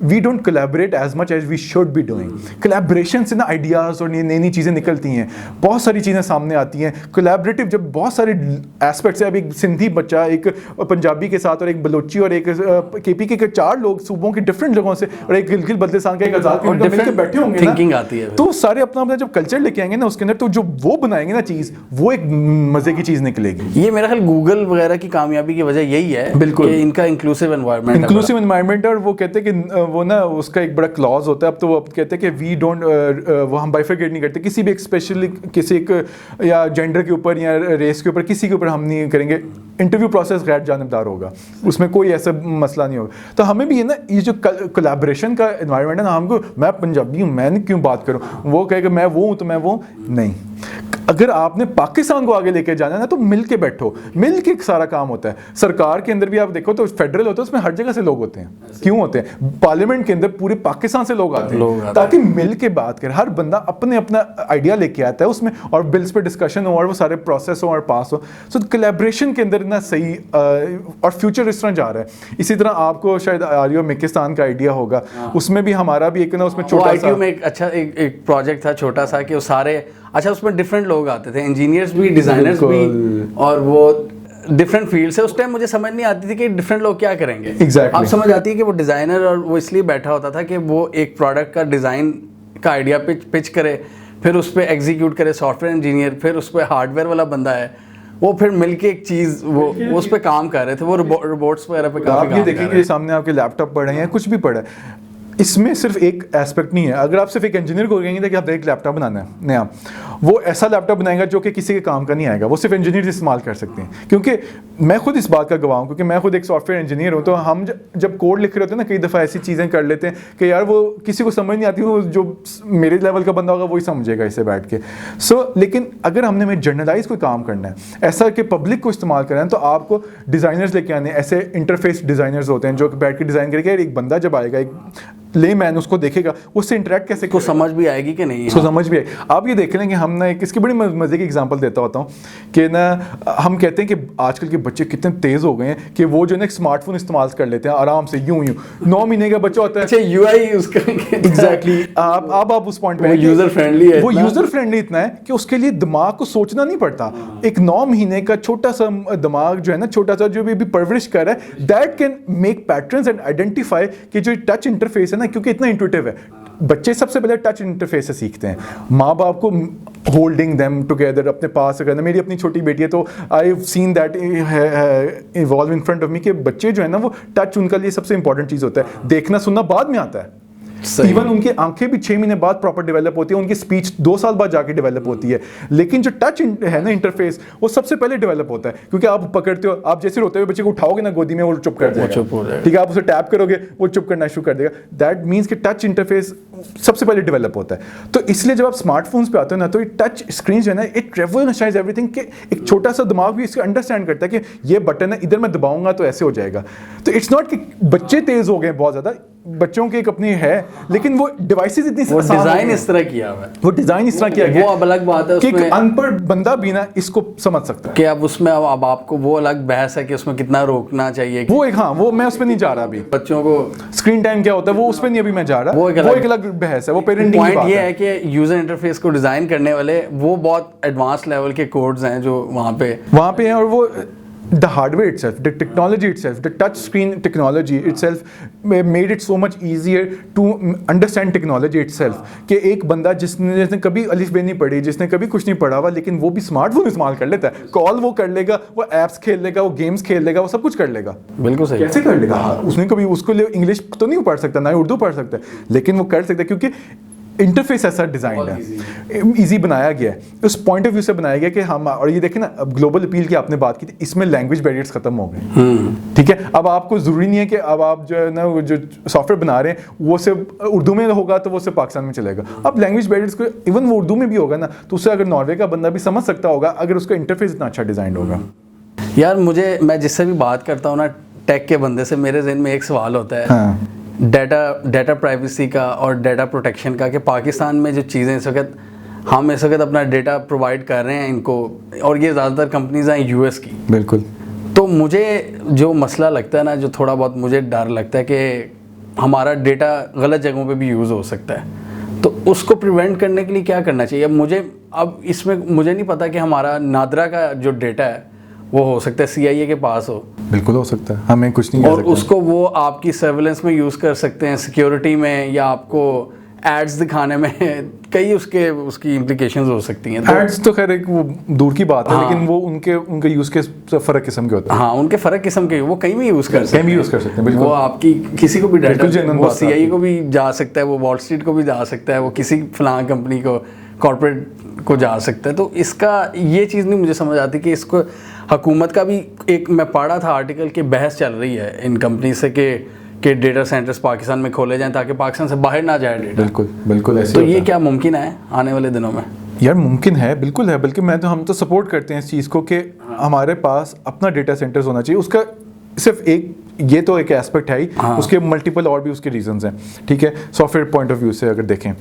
we don't collaborate as much as we should be doing. Collaboration سے نا آئیڈیاز اور نئی نئی چیزیں نکلتی ہیں, بہت ساری چیزیں سامنے آتی ہیں. کولیبریٹو جب بہت سارے ایسپیکٹس ہیں, اب ایک سندھی بچہ ایک پنجابی کے ساتھ, اور ایک بلوچی, اور ایک KP کے 4 لوگ صوبوں کے ڈفرینٹ جگہوں سے, اور ایک گلگت بلتستان کا ایک آزاد مل کے بیٹھے ہوں گے نا, تو سارے اپنا اپنا جب کلچر لے کے آئیں گے نا اس کے اندر, تو جو وہ بنائیں گے نا چیز, وہ ایک مزے کی چیز نکلے گی. یہ میرا خیال گوگل وغیرہ کی کامیابی کی وجہ یہی ہے, بالکل, ان کا انکلوسیو انوائرمنٹ. اور وہ کہتے ہیں کہ وہ نا اس کا ایک بڑا کلاز ہوتا ہے, اب تو وہ کہتے ہیں کہ وی ڈونٹ, وہ ہم بائفرکیٹ نہیں کرتے کسی بھی ایک اسپیشلی کسی ایک یا جینڈر کے اوپر یا ریس کے اوپر, کسی کے اوپر ہم نہیں کریں گے. انٹرویو پروسیس غیر جانبدار ہوگا, اس میں کوئی ایسا مسئلہ نہیں ہوگا. تو ہمیں بھی یہ نا یہ جو کولیبریشن کا انوائرمنٹ ہے نا, ہم کو, میں پنجابی ہوں, میں کیوں بات کروں, وہ کہے کہ میں وہ ہوں تو میں وہ نہیں. اگر آپ نے پاکستان کو آگے لے کے جانا ہے نا, تو مل کے بیٹھو, مل کے سارا کام ہوتا ہے. سرکار کے اندر بھی آپ دیکھو تو فیڈرل ہوتا ہے, اس میں ہر جگہ سے لوگ ہوتے ہیں. کیوں ہوتے ہیں؟ پارلیمنٹ کے اندر پورے پاکستان سے لوگ آتے ہیں تاکہ مل کے بات کریں. ہر بندہ اپنے اپنا آئیڈیا لے کے آتا ہے اس میں, اور بلز پہ ڈسکشن ہو, اور وہ سارے پروسیس ہو اور پاس ہو. سو کولیبریشن کے اندر نا صحیح, اور فیوچر اس طرح جا رہا ہے. اسی طرح آپ کو شاید آریو مکستان کا آئیڈیا ہوگا, اس میں بھی ہمارا بھی ایک نا اس میں چھوٹا سا ایک اچھا ایک پروجیکٹ تھا چھوٹا سا, کہ وہ سارے اچھا اس میں ڈفرینٹ لوگ آتے تھے, انجینئرس بھی, ڈیزائنرس بھی, اور وہ ڈفرینٹ فیلڈ سے. اس ٹائم مجھے سمجھ نہیں آتی تھی کہ ڈفرینٹ لوگ کیا کریں گے. اب سمجھ آتی ہے کہ وہ ڈیزائنر, اور وہ اس لیے بیٹھا ہوتا تھا کہ وہ ایک پروڈکٹ کا ڈیزائن کا آئیڈیا پچ کرے, پھر اس پہ ایگزیکیوٹ کرے سافٹ ویئر انجینئر, پھر اس پہ ہارڈ ویئر والا بندہ ہے, وہ پھر مل کے ایک چیز وہ اس پہ کام کر رہے تھے. وہ روبوٹس وغیرہ پہ کافی کام کر رہے ہیں. آپ یہ دیکھیں کہ سامنے آپ کے لیپ ٹاپ پڑے ہیں, کچھ بھی پڑا ہے, اس میں صرف ایک ایسپیکٹ نہیں ہے. اگر آپ صرف ایک انجینئر کو کہیں گے کہ آپ ایک لیپ ٹاپ بنانا ہے نیا, وہ ایسا لیپ ٹاپ بنائے گا جو کہ کسی کے کام کا نہیں آئے گا, وہ صرف انجینئر استعمال کر سکتے ہیں. کیونکہ میں خود اس بات کا گواہ ہوں, کیونکہ میں خود ایک سافٹ ویئر انجینئر ہوں. تو ہم جب کوڈ لکھ رہے ہوتے ہیں نا, کئی دفعہ ایسی چیزیں کر لیتے ہیں کہ یار وہ کسی کو سمجھ نہیں آتی, وہ جو میرے لیول کا بندہ ہوگا وہی سمجھے گا اسے بیٹھ کے. لیکن اگر ہم نے جرنلائز کوئی کام کرنا ہے, ایسا کہ پبلک کو استعمال کرنا ہے, تو آپ کو ڈیزائنرز لے کے آنے. ایسے انٹرفیس ڈیزائنرز ہوتے ہیں جو بیٹھ کے ڈیزائن کرے گا. ایک بندہ جب آئے گا, ایک لے مین اس کو دیکھے گا, اس سے انٹریکٹ کیسے, کو سمجھ بھی آئے گی کہ نہیں, اس کو سمجھ بھی آئے. آپ یہ دیکھ لیں کہ ہم نا ایک اس کی بڑی مزے کی ایگزامپل دیتا ہوتا ہوں کہ نا ہم کہتے ہیں کہ آج کل کے بچے کتنے تیز ہو گئے ہیں کہ وہ جو نا ایک اسمارٹ فون استعمال کر لیتے ہیں آرام سے, یوں 9 مہینے کا بچہ ہوتا ہے. اچھا یو آئی اس کا ایگزیکٹلی, آپ اس پوائنٹ پہ یوزر فرینڈلی ہے, وہ یوزر فرینڈلی اتنا ہے کہ اس کے لیے دماغ کو سوچنا نہیں پڑتا. ایک 9 مہینے کا چھوٹا سا دماغ جو ہے نا, چھوٹا سا جو بھی پرورش کر رہا ہے, that can make patterns and identify کہ جو ٹچ انٹرفیس ہے نا, کیونکہ اتنا انٹویٹیو ہے. بچے سب سے پہلے ٹچ انٹرفیس سے سیکھتے ہیں. ماں باپ کو ہولڈنگ دیم ٹوگیدر اپنے پاس کرنا. میری اپنی چھوٹی بیٹی ہے, تو I have seen that evolve in front of me, کہ بچے جو ہے نا وہ ٹچ ان کا لیے سب سے امپورٹنٹ چیز ہوتا ہے. دیکھنا سننا بعد میں آتا ہے. ایون ان کی آنکھیں بھی 6 مہینے بعد پراپر ڈیولپ ہوتی ہے, ان کی اسپیچ 2 سال بعد جا کے ڈیولپ ہوتی ہے. لیکن جو ٹچ ہے نا انٹرفیس, وہ سب سے پہلے ڈیولپ ہوتا ہے, کیونکہ آپ پکڑتے ہو, آپ جیسے روتے ہوئے بچے کو اٹھاؤ گے نا گودی میں, وہ چپ کر دے گا. ٹھیک ہے, آپ اسے ٹیپ کرو گے وہ چپ کرنا شروع کر دے گا. دیٹ مینس کہ ٹچ انٹرفیس سب سے پہلے ڈیولپ ہوتا ہے. تو اس لیے جب آپ اسمارٹ فونس پہ آتے ہو نا, تو یہ ٹچ اسکرین جو ہے نا, اٹ ریوولوشنائز ایوری تھنگ, کہ ایک چھوٹا سا دماغ بھی اس کو انڈرسٹینڈ کرتا ہے کہ یہ بٹن ہے, ادھر میں دباؤں گا تو ایسے ہو جائے گا. تو اٹس ناٹ کہ بچے تیز ہو گئے بہت زیادہ, بچوں کی ایک اپنی ہے, لیکن وہ ڈیوائسز اتنی ڈیزائن اس طرح کیا ہوا ہے, وہ ڈیزائن اس طرح کیا گیا, وہ اب الگ بات ہے کہ ایک ان پڑھ بندہ بھی نا اس کو سمجھ سکتا ہے کہ اب اس میں اب آپ کو وہ الگ بحث ہے کہ اس میں کتنا روکنا چاہیے, وہ ایک, ہاں وہ میں اس پہ نہیں جا رہا ابھی, بچوں کو اسکرین ٹائم کیا ہوتا ہے وہ اس پہ نہیں ابھی میں جا رہا, وہ ایک الگ بحث ہے, وہ پیرنٹنگ کی بات ہے. یہ ہے کہ یوزر انٹرفیس کو ڈیزائن کرنے والے وہ بہت ایڈوانس لیول کے کوڈز ہیں جو وہاں پہ ہیں, اور وہ the hardware itself, the technology itself, the touch screen technology itself made it so much easier to understand technology itself, کہ ایک بندہ جس نے کبھی الف بے نہیں پڑھی, جس نے کبھی کچھ نہیں پڑھا ہوا, لیکن وہ بھی اسمارٹ فون استعمال کر لیتا ہے, کال وہ کر لے گا, وہ ایپس کھیل لے گا, وہ گیمس کھیل لے گا, وہ سب کچھ کر لے گا. بالکل صحیح, کیسے کر لے گا, اس نے کبھی اس کو انگلش تو نہیں پڑھ سکتا, نہ ہی اردو پڑھ سکتا ہے, لیکن وہ کر سکتا ہے کیونکہ انٹرفیس ایسا ڈیزائنڈ ہے, ایزی بنایا گیا ہے, اس پوائنٹ آف ویو سے بنایا گیا کہ ہم, اور یہ دیکھیں نا اب گلوبل اپیل کی آپ نے بات کی تھی, اس میں لینگویج بیریئرز ختم ہو گئے, ٹھیک ہے. اب آپ کو ضروری نہیں ہے کہ اب آپ جو ہے نا جو سافٹ ویئر بنا رہے ہیں وہ صرف اردو میں ہوگا تو وہ صرف پاکستان میں چلے گا. اب لینگویج بیریئرز کو ایون وہ اردو میں بھی ہوگا نا تو اسے اگر ناروے کا بندہ بھی سمجھ سکتا ہوگا اگر اس کا انٹرفیس اتنا اچھا ڈیزائنڈ ہوگا. یار مجھے, میں جس سے بھی بات کرتا ہوں نا ٹیک کے بندے سے, میرے ذہن میں ایک سوال ہوتا ہے ڈیٹا پرائیویسی کا اور ڈیٹا پروٹیکشن کا, کہ پاکستان میں جو چیزیں اس وقت اپنا ڈیٹا پرووائڈ کر رہے ہیں ان کو, اور یہ زیادہ تر کمپنیز ہیں یو ایس کی. بالکل. تو مجھے جو مسئلہ لگتا ہے نا, جو تھوڑا بہت مجھے ڈر لگتا ہے کہ ہمارا ڈیٹا غلط جگہوں پہ بھی یوز ہو سکتا ہے, تو اس کو پریونٹ کرنے کے لیے کیا کرنا چاہیے. اب اس میں مجھے نہیں پتا کہ ہمارا نادرا کا جو ڈیٹا ہے وہ ہو سکتا ہے سی آئی اے کے پاس ہو, بالکل ہو سکتا ہے, ہمیں کچھ نہیں, اور اس کو وہ آپ کی سرویلنس میں یوز کر سکتے ہیں, سیکیورٹی میں, یا آپ کو ایڈز دکھانے میں, کئی اس کی امپلیکیشنز ہو سکتی ہیں. ایڈز تو خیر ایک وہ دور کی بات ہے, لیکن وہ ان کے یوز کے فرق قسم کے ہوتے ہیں. ہاں, ان کے فرق قسم کے, وہ کہیں بھی یوز کر سکتے ہیں, بالکل. وہ آپ کی کسی کو بھی ڈیٹا, وہ سی آئی کو بھی جا سکتا ہے, وہ وال اسٹریٹ کو بھی جا سکتا ہے, وہ کسی فلاں کمپنی کو, کارپوریٹ کو جا سکتا ہے. تو اس کا یہ چیز نہیں مجھے سمجھ آتی کہ اس کو حکومت کا بھی ایک, میں پڑھا تھا آرٹیکل کہ بحث چل رہی ہے ان کمپنی سے کہ ڈیٹا سینٹرز پاکستان میں کھولے جائیں تاکہ پاکستان سے باہر نہ جائے ڈیٹا. بالکل ایسے. تو یہ کیا ممکن ہے آنے والے دنوں میں؟ یار ممکن ہے, بالکل ہے, بلکہ ہم تو سپورٹ کرتے ہیں اس چیز کو کہ ہمارے پاس اپنا ڈیٹا سینٹرز ہونا چاہیے. اس کا صرف ایک, یہ تو ایک ایسپیکٹ ہے ہی, اس کے ملٹیپل اور بھی اس کے ریزنز ہیں, ٹھیک ہے. Software point of view سے اگر دیکھیں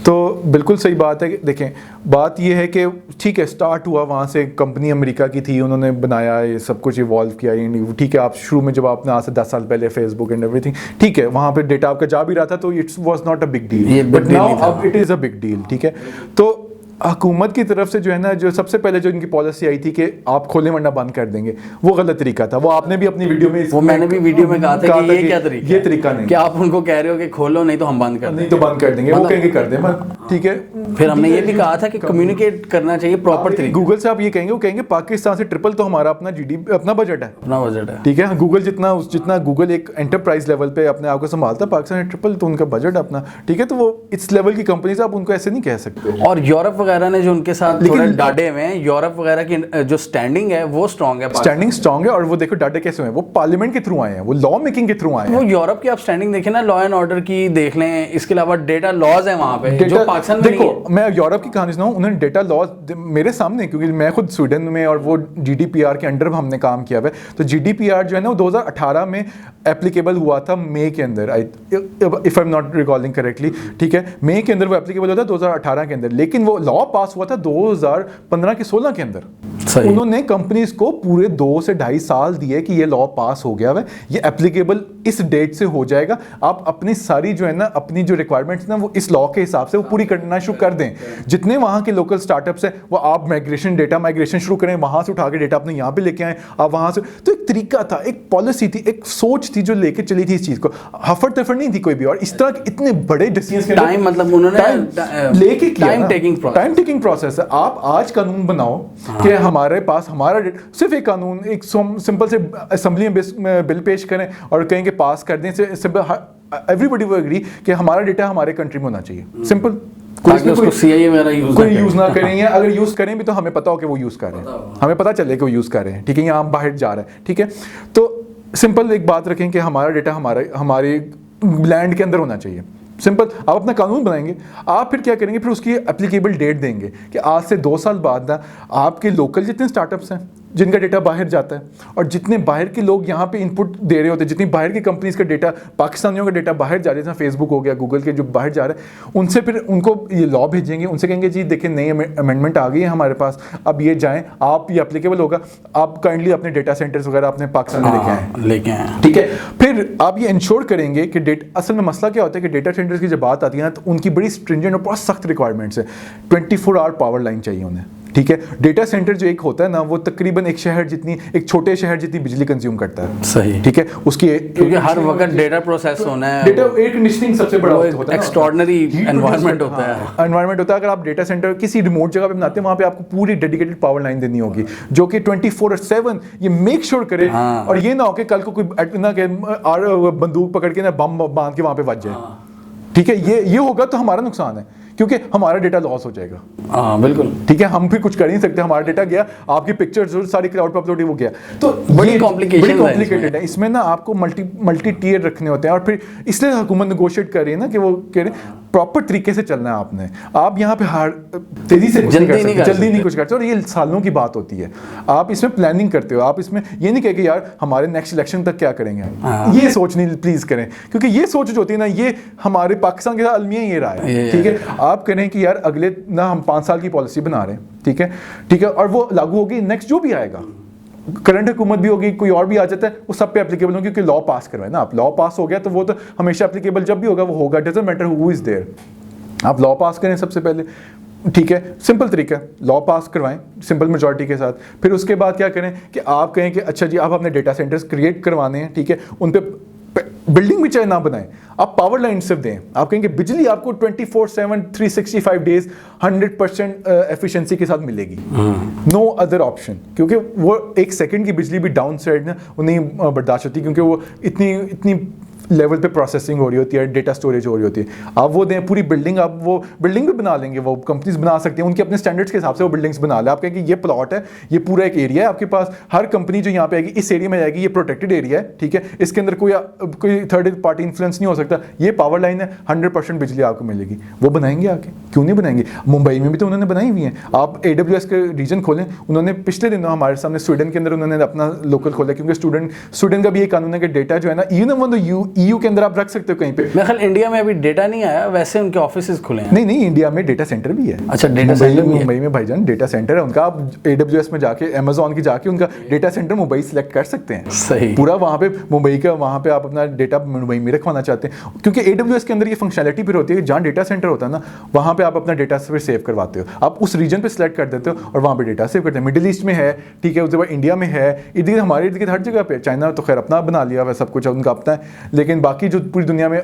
تو بالکل صحیح بات ہے. دیکھیں بات یہ ہے کہ ٹھیک ہے اسٹارٹ ہوا وہاں سے, کمپنی امریکہ کی تھی, انہوں نے بنایا, یہ سب کچھ ایوالو کیا, ٹھیک ہے. آپ شروع میں جب آپ نے آج سے 10 سال پہلے Facebook and everything, ٹھیک ہے, وہاں پہ ڈیٹا آپ کا جا بھی رہا تھا تو it was not a big deal, but now اب it is a big deal, ٹھیک ہے. تو حکومت کی طرف سے جو ہے نا, جو سب سے پہلے جو ان کی پالیسی آئی تھی کہ آپ کھولیں ورنہ بند کر دیں گے, وہ غلط طریقہ تھا. وہ آپ نے بھی اپنی ویڈیو میں, وہ میں نے بھی ویڈیو میں کہا تھا کہ یہ کیا طریقہ, یہ طریقہ نہیں کہ آپ ان کو کہہ رہے ہو کہ کھولو نہیں تو ہم بند کر دیں, نہیں تو بند کر دیں گے, وہ کہیں گے کر دیں, ٹھیک ہے. پھر ہم نے یہ بھی کہا تھا کہ کمیونیکیٹ کرنا چاہیے پراپر طریقے. گوگل سے آپ یہ کہیں گے, وہ کہیں گے پاکستان سے ٹرپل تو ہمارا اپنا جی ڈی اپنا بجٹ ہے, ٹھیک ہے. گوگل جتنا گوگل ایک انٹرپرائز لیول پہ اپنے آپ کو سنبھالتا ہے, پاکستان سے ٹرپل تو ان کا بجٹ اپنا, ٹھیک ہے. تو وہ اس لیول کی کمپنیز آپ ان کو ایسے نہیں کہہ سکتے. اور یورپ وغیرہ نے جو ان کے ساتھ تھوڑے ڈاڈے میں, یورپ وغیرہ کی جو سٹینڈنگ ہے وہ سٹرونگ ہے, سٹینڈنگ سٹرونگ ہے. اور وہ دیکھو ڈاٹے کیسے ہیں, وہ پارلیمنٹ کے تھرو آئے ہیں, وہ لا میکنگ کے تھرو آئے ہیں. وہ یورپ کی آپ سٹینڈنگ دیکھیں نا, لا اینڈ آرڈر کی دیکھ لیں, اس کے علاوہ ڈیٹا لاز ہیں وہاں پہ جو پاکستان میں نہیں ہے. دیکھو میں یورپ کی کہانی سناؤں, انہوں نے ڈیٹا لاز میرے سامنے, کیونکہ میں خود سویڈن میں اور وہ جی ڈی پی آر کے انڈر ہم نے کام کیا ہوا ہے. تو جی ڈی پی آر جو ہے نا وہ 2018 میں اپلیکیبل ہوا تھا, مئی کے اندر, if I am not recalling correctly, ٹھیک ہے. مئی کے اندر وہ اپلیکیبل ہوا تھا 2018 کے اندر, لیکن وہ لا پاس ہوا تھا 2015 کے 16 کے اندر. انہوں نے کمپنیز کو پورے 2 سے 2.5 سال دیے کہ یہ لا پاس ہو گیا ہے, یہ اپلیکیبل اس ڈیٹ سے ہو جائے گا, آپ اپنی ساری جو ہے نا اپنی جو ریکوائرمنٹس نا وہ اس لا کے حساب سے وہ پوری کرنا شروع کر دیں. جتنے وہاں کے لوکل اسٹارٹ اپس ہیں وہ آپ ڈیٹا مائگریشن شروع کریں, وہاں سے اٹھا کے ڈیٹا اپنے یہاں پہ لے کے آئیں, آپ وہاں سے. تو ایک طریقہ تھا, ایک پالیسی تھی, ایک سوچ تھی جو لے کے چلی تھی اس چیز کو, ہفر تفر نہیں تھی کوئی بھی. اور اس طرح اتنے بڑے ڈیسیژنز ٹائم, مطلب انہوں نے لے کے ٹائم ٹیکنگ پروسیس ہے. آپ آج قانون بناؤ کہ ہمارے پاس ہمارا صرف ایک قانون, ایک سمپل سے اسمبلی میں بل پیش کریں اور کہیں کہ پاس کر دیں, ایوری بڈی ول ایگری کہ ہمارا ڈیٹا ہمارے کنٹری میں ہونا چاہیے, سمپل. کوئی یوز نہ کریں, یا اگر یوز کریں بھی تو ہمیں پتا ہو کہ وہ یوز کر رہے ہیں, ہمیں پتا چلے کہ وہ یوز کر رہے ہیں, ٹھیک ہے, یا ہم باہر جا رہے ہیں, ٹھیک ہے. تو سمپل ایک بات رکھیں کہ ہمارا ڈیٹا ہمارے لینڈ کے اندر ہونا چاہیے, سمپل. آپ اپنا قانون بنائیں گے, آپ پھر کیا کریں گے, پھر اس کی اپلیکیبل ڈیٹ دیں گے کہ آج سے 2 سال بعد نا آپ کے لوکل جتنے اسٹارٹ اپس ہیں جن کا ڈیٹا باہر جاتا ہے, اور جتنے باہر کے لوگ یہاں پہ ان پٹ دے رہے ہوتے ہیں, جتنی باہر کی کمپنیز کا ڈیٹا, پاکستانیوں کا ڈیٹا باہر جا رہا ہے, جیسے فیس بک ہو گیا, گوگل کے جو باہر جا رہا ہے, ان سے پھر ان کو یہ لا بھیجیں گے, ان سے کہیں گے جی دیکھیں نئی امینڈمنٹ آ گئی ہے ہمارے پاس, اب یہ جائیں آپ, یہ اپلیکیبل ہوگا, آپ کائنڈلی اپنے ڈیٹا سینٹرز وغیرہ اپنے پاکستان میں لے کے آئیں, ٹھیک ہے. پھر آپ یہ انشور کریں گے کہ اصل میں مسئلہ کیا ہوتا ہے کہ ڈیٹا سینٹرز کی جب بات آتی ہے نا, تو ان کی بڑی اسٹرنجنٹ اور بہت سخت ریکوائرمنٹس ہے. 24 آور پاور لائن چاہیے انہیں, ٹھیک ہے. ڈیٹا سینٹر جو ایک ہوتا ہے نا, وہ تقریباً ایک شہر جتنی, ایک چھوٹے شہر جتنی بجلی کنزیوم کرتا ہے, صحیح, ٹھیک ہے. اس کی کیونکہ ہر وقت ڈیٹا پروسیس ہونا ہے, ڈیٹا ایئر کنڈیشننگ سب سے بڑا ہوتا ہے, ایکسٹراڈنری انوائرمنٹ ہوتا ہے, انوائرمنٹ ہوتا ہے. اگر آپ ڈیٹا سینٹر کسی ریموٹ جگہ پہ بناتے ہیں, وہاں پہ آپ کو پوری ڈیڈیکیٹڈ پاور لائن دینی ہوگی, جو کہ 24/7 یہ میک شیور کرے, اور یہ نہ ہو کہ کل کو کوئی نہ کہ بندوق پکڑ کے نہ بم باندھ کے وہاں پہ بچ جائے, ٹھیک ہے. یہ ہوگا تو ہمارا نقصان ہے, کیونکہ ہمارا ڈیٹا لاس ہو جائے گا. ہاں بالکل, ٹھیک ہے. ہم پھر کچھ کر نہیں سکتے, ہمارا ڈیٹا گیا, آپ کی پکچر ساری کلاؤڈ پہ اپلوڈ ہو گیا, تو بڑی کمپلیکیٹڈ ہے. اس میں نا آپ کو ملٹی ٹیئر رکھنے ہوتے ہیں, اور پھر اس لیے حکومت نیگوشیٹ کر رہی ہے نا کہ وہ کہہ رہے ہیں پراپر طریقے سے چلنا ہے آپ نے. آپ یہاں پہ تیزی سے جلدی نہیں کچھ کرتے, اور یہ سالوں کی بات ہوتی ہے. آپ اس میں پلاننگ کرتے ہو, آپ اس میں یہ نہیں کہہ کہ یار ہمارے نیکسٹ الیکشن تک کیا کریں گے, یہ سوچ نہیں پلیز کریں, کیونکہ یہ سوچ جو ہوتی ہے نا, یہ ہمارے پاکستان کے ساتھ المیہ یہ رہا ہے, ٹھیک ہے. آپ کریں کہ یار اگلے نہ ہم 5 سال کی پالیسی بنا رہے ہیں, ٹھیک ہے, ٹھیک ہے, اور وہ لاگو ہوگی نیکسٹ جو بھی آئے گا, کرنٹ حکومت بھی ہوگی, کوئی اور بھی آ جاتا ہے, وہ سب پہ اپلیکیبل ہوگی, کیونکہ لا پاس کروائے نا آپ. لا پاس ہو گیا تو وہ تو ہمیشہ اپلیکیبل جب بھی ہوگا وہ ہوگا, doesn't matter who is there. آپ لا پاس کریں سب سے پہلے, ٹھیک ہے, سمپل طریقہ, لا پاس کروائیں سمپل میجورٹی کے ساتھ. پھر اس کے بعد کیا کریں کہ آپ کہیں کہ اچھا جی آپ اپنے ڈیٹا سینٹرز کریٹ کروانے ہیں, ٹھیک ہے, ان پہ بلڈنگ بھی چاہے نہ بنائیں, آپ پاور لائن صرف دیں. آپ کہیں کہ بجلی آپ کو 24/7 365 days 100% ایفیشنسی کے ساتھ ملے گی, نو ادر آپشن, کیونکہ وہ 1 سیکنڈ کی بجلی بھی ڈاؤن سائڈ نا وہ نہیں برداشت ہوتی, کیونکہ وہ اتنی لیول پہ پروسیسنگ ہو رہی ہوتی ہے, ڈیٹا اسٹوریج ہو رہی ہوتی ہے. آپ وہ دیں پوری بلڈنگ, آپ وہ بلڈنگ بھی بنا لیں گے, وہ کمپنیز بنا سکتی ہیں, ان کے اپنے اسٹینڈرڈس کے حساب سے وہ بلڈنگس بنا لیں. آپ کہیں کہ یہ پلاٹ ہے, یہ پورا ایک ایریا ہے آپ کے پاس, ہر کمپنی جو یہاں پہ آئے گی اس ایریا میں جائے گی, یہ پروٹیکٹڈ ایریا ہے, ٹھیک ہے, اس کے اندر کوئی تھرڈ پارٹی انفلوئنس نہیں ہو سکتا, یہ پاور لائن ہے, 100% بجلی آپ کو ملے گی. وہ بنائیں گے آ کے, کیوں نہیں بنائیں گے. ممبئی میں بھی تو انہوں نے بنائی ہوئی ہیں. آپ AWS کے ریجن کھولیں, انہوں نے پچھلے دنوں ہمارے سامنے سویڈن کے اندر انہوں نے اپنا لوکل کھولا, کیونکہ سویڈن کا بھی یہ قانون ہے کہ ڈیٹا جو ہے نا EU کے اندر آپ رکھ سکتے ہو کہیں پہ. میرے خیال انڈیا میں ابھی ڈیٹا نہیں آیا, ویسے ان کے آفیسز کھلے ہیں. نہیں انڈیا میں ڈیٹا سینٹر بھی ہے. اچھا, ڈیٹا سینٹر ممبئی میں بھائی جان ڈیٹا سینٹر ہے ان کا. آپ AWS میں جا کے, Amazon کی جا کے ان کا ڈیٹا سینٹر ممبئی سلیکٹ کر سکتے ہیں, صحیح, پورا وہاں پہ ممبئی کا, وہاں پہ آپ اپنا ڈیٹا ممبئی میں رکھوانا چاہتے ہیں, کیونکہ AWS کے اندر یہ فنکشنالٹی پھر ہوتی ہے کہ جہاں ڈیٹا سینٹر ہوتا ہے نا, وہاں پہ آپ اپنا ڈیٹا پھر سیو کرواتے ہو. آپ اس ریجن پہ سلیکٹ کر دیتے ہو اور وہاں پہ ڈیٹا سیو کرتے ہیں. مڈل ایسٹ میں ہے, ٹھیک ہے, اس کے بعد انڈیا میں ہے, ادھر ہمارے ارد گرد ہر جگہ پہ. چائنا تو خیر اپنا بنا لیا ہوا سب کچھ ان کا اپنا ہے, لیکن باقی جو پوری دنیا میں,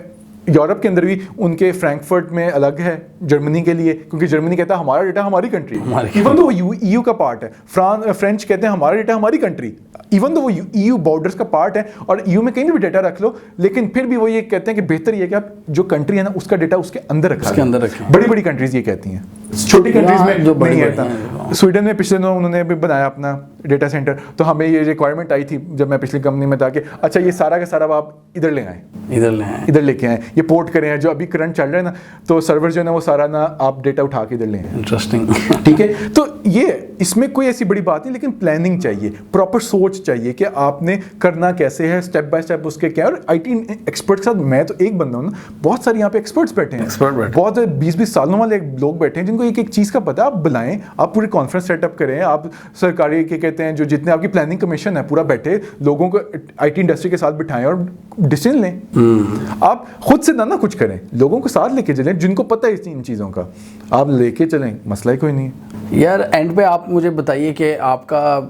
یورپ کے اندر بھی ان کے فرینکفرٹ میں الگ ہے, جرمنی کے لیے, کیونکہ جرمنی کہتا ہے ہمارا ڈیٹا ہماری کنٹری, ایون تو وہ EU کا پارٹ ہے. فرینچ کہتے ہیں ہمارا ڈیٹا ہماری کنٹری, ایون تو وہ EU بارڈرز کا پارٹ ہے, اور EU میں کہیں بھی ڈیٹا رکھ لو, لیکن پھر بھی وہ یہ کہتے ہیں کہ بہتر یہ کہ آپ جو کنٹری ہے نا اس کا ڈیٹا اس کے اندر رکھیں. بڑی کنٹریز یہ کہتی ہیں, چھوٹی کنٹریز میں نہیں رہتا. سویڈن میں پچھلے دنوں انہوں نے بھی بنایا اپنا ڈیٹا سینٹر, تو ہمیں یہ ریکوائرمنٹ آئی تھی جب میں پچھلی کمپنی میں تھا کہ اچھا یہ سارا کا سارا آپ ادھر لے آئیں, ادھر لے کے آئیں, یہ پورٹ کریں. جو ابھی کرنٹ چل رہا ہے نا, تو سرور جو ہے نا وہ سارا نا آپ ڈیٹا اٹھا کے ادھر لیں. انٹرسٹنگ, ٹھیک ہے. تو یہ اس میں کوئی ایسی بڑی بات نہیں, لیکن پلاننگ چاہیے, پراپر سوچ چاہیے کہ آپ نے کرنا کیسے ہے, اسٹیپ بائی اسٹیپ اس کے کیا. اور IT ایکسپرٹ کے ساتھ میں تو ایک بندہ ہوں نا, بہت سارے یہاں پہ ایکسپرٹس بیٹھے ہیں, بہت 20 سالوں والے لوگ بیٹھے ہیں جن کو ایک چیز کا پتا ہے. آپ بلائیں, آپ پوری کانفرنس سیٹ اپ کریں, آپ سرکاری کے کہتے ہیں جو جتنے آپ کی پلاننگ کمیشن ہے پورا بیٹھے, لوگوں کو IT انڈسٹری کے ساتھ بٹھائیں اور ڈیسیژن لیں. آپ خود سے نہ کچھ کریں, لوگوں کو ساتھ لے کے چلیں جن کو پتہ ہے ان چیزوں کا, آپ لے کے چلیں, مسئلہ ہی کوئی نہیں ہے. یار اینڈ پہ آپ مجھے بتائیے کہ آپ کا,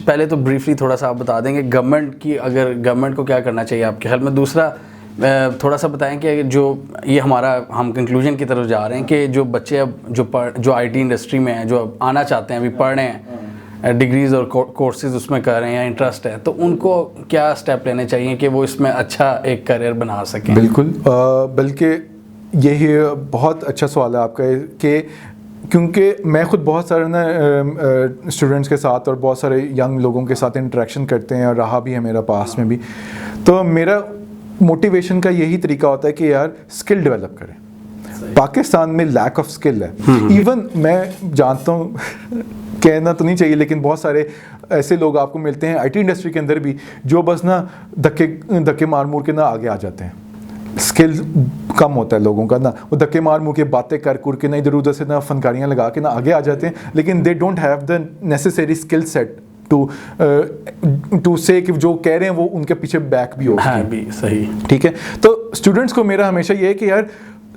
پہلے تو بریفلی تھوڑا سا آپ بتا دیں کہ گورنمنٹ کی, اگر گورنمنٹ کو کیا کرنا چاہیے آپ کے خیال میں. دوسرا تھوڑا سا بتائیں کہ جو یہ ہمارا, ہم کنکلوژن کی طرف جا رہے ہیں کہ جو بچے اب جو IT انڈسٹری میں ہیں, جو اب آنا چاہتے ہیں, ابھی پڑھ رہے ہیں, ڈگریز اور کورسز اس میں کر رہے ہیں یا انٹرسٹ ہے, تو ان کو کیا اسٹیپ لینے چاہیے کہ وہ اس میں اچھا ایک کریئر بنا سکیں؟ بالکل, بلکہ یہی بہت اچھا سوال ہے آپ کا, کہ کیونکہ میں خود بہت سارے نا اسٹوڈنٹس کے ساتھ اور بہت سارے ینگ لوگوں کے ساتھ انٹریکشن کرتے ہیں, اور رہا بھی ہے میرا پاس میں بھی. تو میرا موٹیویشن کا یہی طریقہ ہوتا ہے کہ یار اسکل ڈیولپ کریں. پاکستان میں لیک آف اسکل ہے. ایون میں جانتا ہوں کہنا تو نہیں چاہیے لیکن بہت سارے ایسے لوگ آپ کو ملتے ہیں آئی ٹی انڈسٹری کے اندر بھی جو بس نا دھکے مار مور کے نہ آگے آ جاتے ہیں. اسکل کم ہوتا ہے لوگوں کا نا, وہ دھکے مار مور کے باتیں کر کے نہ ادھر ادھر سے نہ فنکاریاں لگا کے نہ آگے آ جاتے ہیں, لیکن they don't have the necessary skill set to say کہ جو کہہ رہے ہیں وہ ان کے پیچھے بیک بھی ہو. صحیح, ٹھیک ہے. تو اسٹوڈنٹس کو میرا ہمیشہ یہ ہے کہ یار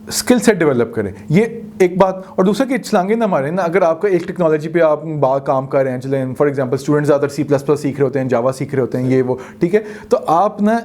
اسکل سیٹ ڈیولپ کریں, یہ ایک بات. اور دوسرا کہ چھلانگے نہ ماریں نا. اگر آپ کا ایک ٹیکنالوجی پہ آپ کام کر رہے ہیں, چلیں فار ایگزامپل اسٹوڈنٹ زیادہ سی پلس پلس سیکھ رہے ہوتے ہیں, جاوا سیکھ رہے ہوتے ہیں, یہ وہ, ٹھیک ہے, تو آپ نا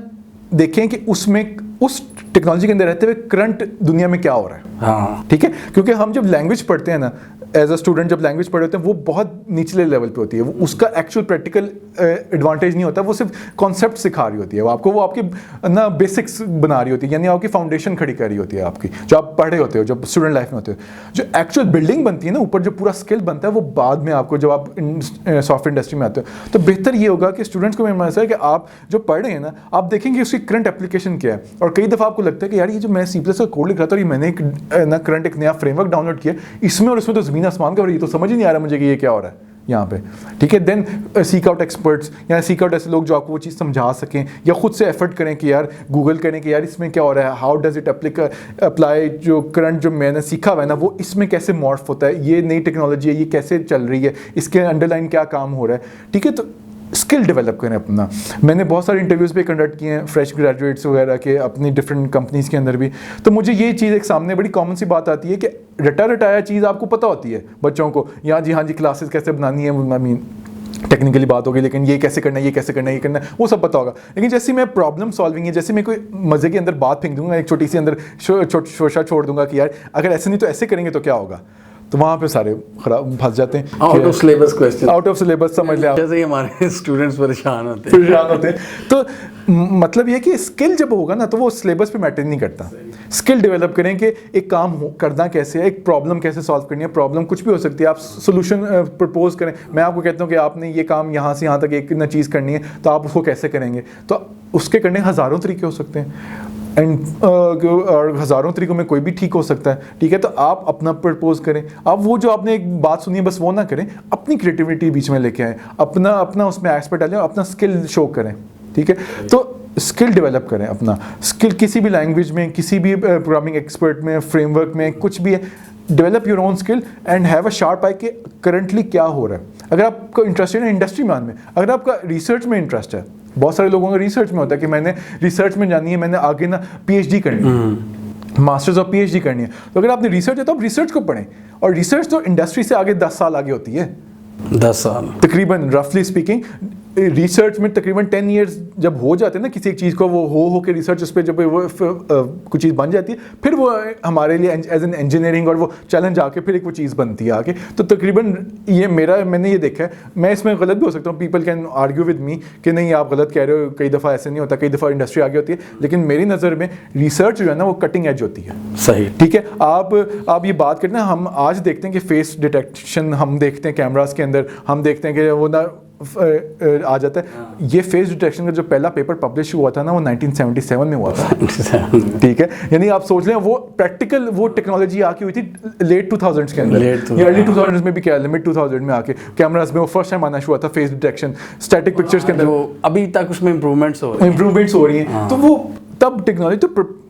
دیکھیں کہ اس میں اس ٹیکنالوجی کے اندر رہتے ہوئے کرنٹ دنیا میں کیا ہو رہا ہے. ہاں ٹھیک ہے, کیونکہ ہم جب لینگویج پڑھتے ہیں نا ایز اے اسٹوڈنٹ, جب لینگویج پڑھتے ہیں وہ بہت نیچلے لیول پہ ہوتی ہے, وہ اس کا ایکچوئل پریکٹیکل ایڈوانٹیج نہیں ہوتا, وہ صرف کانسیپٹ سکھا رہی ہوتی ہے, وہ آپ کو وہ آپ کی نا بیسکس بنا رہی ہوتی ہے, یعنی آپ کی فاؤنڈیشن کھڑی کر رہی ہوتی ہے آپ کی, جو آپ پڑھ رہے ہوتے ہو جب اسٹوڈنٹ لائف میں ہوتے ہو. جو ایکچوئل بلڈنگ بنتی ہے نا اوپر, جو پورا اسکل بنتا ہے وہ بعد میں آپ کو جب آپ سافٹ ویئر انڈسٹری میں آتے ہو. تو بہتر یہ ہوگا کہ اسٹوڈنٹس کو میرا مسئلہ ہے کہ آپ جو پڑھ رہے ہیں نا آپ دیکھیں کہ اس کی کرنٹ اپلیکیشن کیا ہے. اور کئی دفعہ آپ کو لگتا ہے کہ یار یہ جو میں سی پلس کا کوڈ لکھ رہا تھا اور یہ میں نے کرنٹ ایک نیا فریم ورک ڈاؤن لوڈ کیا اس میں, اور اس میں تو زمین آسمان کا, اور یہ تو سمجھ ہی نہیں آ رہا مجھے کہ یہ کیا ہو رہا ہے یہاں پہ. ٹھیک ہے, دین سیک آؤٹ ایکسپرٹس, یا سیک آؤٹ ایسے لوگ جو آپ کو وہ چیز سمجھا سکیں, یا خود سے ایفرٹ کریں کہ یار گوگل کریں کہ یار اس میں کیا ہو رہا ہے, ہاؤ ڈز اٹ اپلائی, جو کرنٹ جو میں نے سیکھا ہوا ہے نا وہ اس میں کیسے مورف ہوتا ہے, یہ نئی ٹیکنالوجی ہے یہ کیسے چل رہی ہے, اس کے انڈر لائن کیا کام ہو رہا ہے. ٹھیک ہے, تو اسکل ڈیولپ کریں اپنا. میں نے بہت سارے انٹرویوز پہ کنڈکٹ کیے ہیں فریش گریجویٹس وغیرہ کے اپنی ڈفرینٹ کمپنیز کے اندر بھی, تو مجھے یہ چیز ایک سامنے بڑی کامن سی بات آتی ہے کہ رٹایا چیز آپ کو پتہ ہوتی ہے بچوں کو, یا جی ہاں جی کلاسز کیسے بنانی ہے, آئی مین ٹیکنیکلی بات ہوگی, لیکن یہ کیسے کرنا ہے, یہ کیسے کرنا ہے, یہ کرنا ہے, وہ سب پتہ ہوگا. لیکن جیسے میں پرابلم سالونگ ہے, جیسے میں کوئی مزے کے اندر بات پھینک دوں گا, ایک چھوٹی سی اندر شوشہ چھوڑ دوں گا کہ یار اگر ایسے نہیں تو ایسے کریں گے تو کیا ہوگا, تو وہاں پہ سارے خراب پھنس جاتے ہیں. Out of syllabus question, out of syllabus سمجھ لیں, جیسے ہمارے اسٹوڈنٹس پریشان ہوتے ہیں. تو مطلب یہ کہ اسکل جب ہوگا نا تو وہ سلیبس پہ میٹر نہیں کرتا. اسکل ڈیولپ کریں کہ ایک کام کرنا کیسے ہے, ایک پرابلم کیسے سالو کرنی ہے. پرابلم کچھ بھی ہو سکتی ہے, آپ سولوشن پرپوز کریں. میں آپ کو کہتا ہوں کہ آپ نے یہ کام یہاں سے یہاں تک ایک نہ چیز کرنی ہے, تو آپ اس کو کیسے کریں گے, تو اس کے کرنے ہزاروں طریقے ہو سکتے ہیں, اور ہزاروں طریقوں میں کوئی بھی ٹھیک ہو سکتا ہے. ٹھیک ہے, تو آپ اپنا پرپوز کریں. آپ وہ جو آپ نے ایک بات سنی ہے بس وہ نہ کریں, اپنی کریٹیوٹی بیچ میں لے کے آئیں, اپنا اس میں ایکسپرٹ ڈالیں, اپنا اسکل شو کریں. ٹھیک ہے, تو اسکل ڈیولپ کریں اپنا. اسکل کسی بھی لینگویج میں, کسی بھی پروگرامنگ ایکسپرٹ میں, فریم ورک میں, کچھ بھی ہے, develop your own skill and have a sharp eye کہ کرنٹلی کیا ہو رہا ہے. اگر آپ کو انٹرسٹ ہے نا انڈسٹری میں, اگر آپ کا ریسرچ میں انٹرسٹ ہے, بہت سارے لوگوں کا ریسرچ میں ہوتا ہے کہ میں نے ریسرچ میں جانی ہے, میں نے آگے نا پی ایچ ڈی کرنی ہے, ماسٹرز اور پی ایچ ڈی کرنی ہے. تو اگر آپ نے ریسرچ ہے تو آپ ریسرچ کو پڑھیں, اور ریسرچ تو انڈسٹری سے آگے 10 سال آگے ہوتی ہے, 10 سال تقریباً رفلی اسپیکنگ. ریسرچ میں تقریباً 10 ایئرس جب ہو جاتے ہیں نا کسی ایک چیز کو, وہ ہو کے ریسرچ اس پہ جب وہ کچھ چیز بن جاتی ہے, پھر وہ ہمارے لیے ایز این انجینئرنگ اور وہ چیلنج آ کے پھر ایک وہ چیز بنتی ہے آگے. تو تقریباً یہ میں نے یہ دیکھا ہے, میں اس میں غلط بھی ہو سکتا ہوں, people can argue with me کہ نہیں آپ غلط کہہ رہے ہو, کئی دفعہ ایسے نہیں ہوتا, کئی دفعہ انڈسٹری آگے ہوتی ہے, لیکن میری نظر میں ریسرچ جو ہے نا وہ کٹنگ ایج ہوتی ہے. صحیح, ٹھیک ہے, آپ یہ بات کرتے ہیں, ہم آج دیکھتے ہیں کہ فیس ڈیٹیکشن ہم دیکھتے ہیں کیمراز کے اندر, ہم دیکھتے ہیں کہ وہ نا آ جاتا ہے. یہ فیس ڈیٹیکشن کا جو پہلا پیپر پبلش ہوا تھا نا وہ 1977 میں ہوا تھا. ٹھیک ہے, یعنی آپ سوچ لیں وہ پریکٹیکل وہ ٹیکنالوجی آ کے ہوئی تھی لیٹ 2000s کے اندر, یا ارلی 2000s میں بھی کیا مڈ 2000 میں آ کے کیمراز میں وہ فرسٹ ٹائم آنا شروع ہوا تھا فیس ڈیٹیکشن اسٹیٹک پکچرز کے اندر. ابھی تک اس میں امپروومنٹس ہو رہی ہیں. تو وہ تب ٹیکنالوجی تو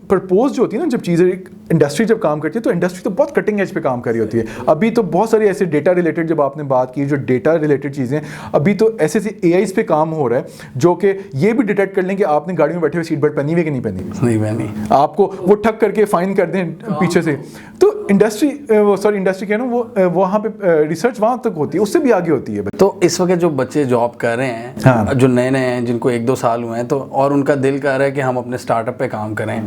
پرپوز جو ہوتی ہے نا, جب چیزیں انڈسٹری جب کام کرتی ہے تو انڈسٹری تو بہت کٹنگ ایج پہ کام کر رہی ہوتی ہے. ابھی تو بہت ساری ایسے ڈیٹا ریلیٹڈ, جب آپ نے بات کی جو ڈیٹا ریلیٹڈ چیزیں, ابھی تو ایسے اے آئیز پہ کام ہو رہا ہے جو کہ یہ بھی ڈیٹیکٹ کر لیں کہ آپ نے گاڑی میں بیٹھے ہوئے سیٹ بیلٹ پہنی ہوئی کہ نہیں پہنی, آپ کو وہ ٹھک کر کے فائن کر دیں پیچھے سے. تو انڈسٹری کہہ رہا ہوں وہ وہاں پہ ریسرچ وہاں تک ہوتی ہے, اس سے بھی آگے ہوتی ہے. تو اس وقت جو بچے جاب کر رہے ہیں, جو نئے ہیں, جن کو 1-2 سال ہوئے ہیں, تو اور ان کا دل کر رہا ہے کہ ہم اپنے اسٹارٹ اپ پہ کام کریں,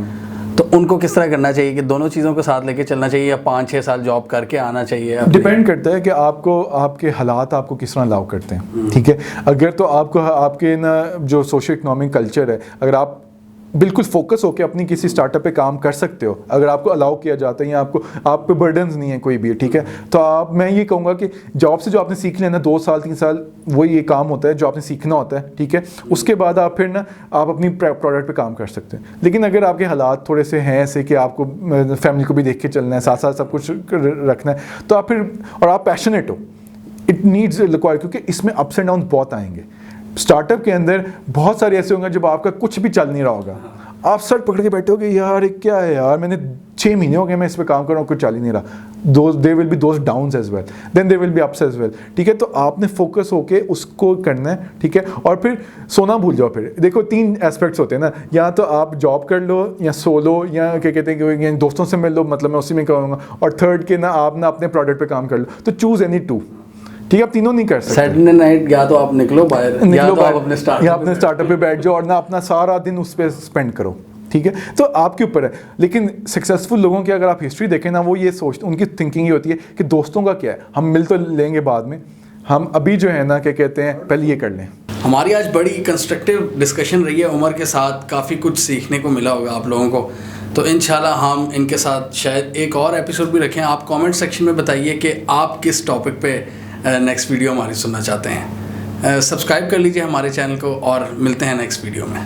تو ان کو کس طرح کرنا چاہیے, کہ دونوں چیزوں کو ساتھ لے کے چلنا چاہیے, یا 5-6 سال جاب کر کے آنا چاہیے؟ ڈپینڈ کرتا ہے کہ آپ کو آپ کے حالات آپ کو کس طرح الاؤ کرتے ہیں. ٹھیک ہے, اگر تو آپ کو آپ کے نا جو سوشو اکنامک کلچر ہے, اگر آپ بالکل فوکس ہو کے اپنی کسی اسٹارٹ اپ پہ کام کر سکتے ہو اگر آپ کو الاؤ کیا جاتا ہے یا آپ پہ برڈنز نہیں ہے کوئی بھی, ٹھیک ہے. تو میں یہ کہوں گا کہ جاب سے جو آپ نے سیکھ لینا 2 سال 3 سال وہی یہ کام ہوتا ہے جو آپ نے سیکھنا ہوتا ہے, ٹھیک ہے. اس کے بعد آپ پھر نا آپ اپنی پروڈکٹ پہ کام کر سکتے ہیں. لیکن اگر آپ کے حالات تھوڑے سے ہیں ایسے کہ آپ کو فیملی کو بھی دیکھ کے چلنا ہے, ساتھ ساتھ سب کچھ رکھنا ہے, تو آپ پھر اور آپ passionate who, it needs require, کیونکہ اس میں اپس اینڈ ڈاؤن بہت آئیں گے. اسٹارٹ اپ کے اندر بہت سارے ایسے ہوں گے جب آپ کا کچھ بھی چل نہیں رہا ہوگا, آپ سر پکڑ کے بیٹھے ہو کہ یار کیا ہے یار, میں نے 6 مہینے ہو گئے میں اس پہ کام کر رہا ہوں, کچھ چل ہی نہیں رہا. there will be those downs as well, then there will be ups as well, ٹھیک ہے. تو آپ نے فوکس ہو کے اس کو کرنا ہے, ٹھیک ہے. اور پھر سونا بھول جاؤ. پھر دیکھو 3 ایسپیکٹس ہوتے ہیں نا, یا تو آپ جاب کر لو, یا سو لو, یا کیا کہتے ہیں کہ دوستوں سے مل لو, مطلب میں اسی میں کہوں گا. اور تھرڈ کہ نا آپ نا اپنے پروڈکٹ پہ کام کر لو. تو چوز اینی 2, ٹھیک ہے. آپ تینوں نہیں کر سکتے. سیٹرڈے نائٹ یا تو آپ نکلو باہر, یا تو آپ اپنے اسٹارٹ اپ پہ بیٹھ جاؤ اور نہ اپنا سارا دن اس پہ اسپینڈ کرو, ٹھیک ہے. تو آپ کے اوپر ہے. لیکن سکسیزفل لوگوں کی اگر آپ ہسٹری دیکھیں نا, وہ یہ سوچتے, ان کی تھنکنگ یہ ہوتی ہے کہ دوستوں کا کیا ہے, ہم مل تو لیں گے بعد میں, ہم ابھی جو ہے نا کیا کہتے ہیں پہلے یہ کر لیں. ہماری آج بڑی کنسٹرکٹیو ڈسکشن رہی ہے عمر کے ساتھ, کافی کچھ سیکھنے کو ملا ہوگا آپ لوگوں کو. تو انشاءاللہ ہم ان کے ساتھ شاید ایک اور ایپیسوڈ بھی رکھیں. آپ کامنٹ سیکشن میں بتائیے کہ آپ کس ٹاپک پہ نیکسٹ ویڈیو ہماری سننا چاہتے ہیں. سبسکرائب کر لیجیے ہمارے چینل کو, اور ملتے ہیں نیکسٹ ویڈیو میں.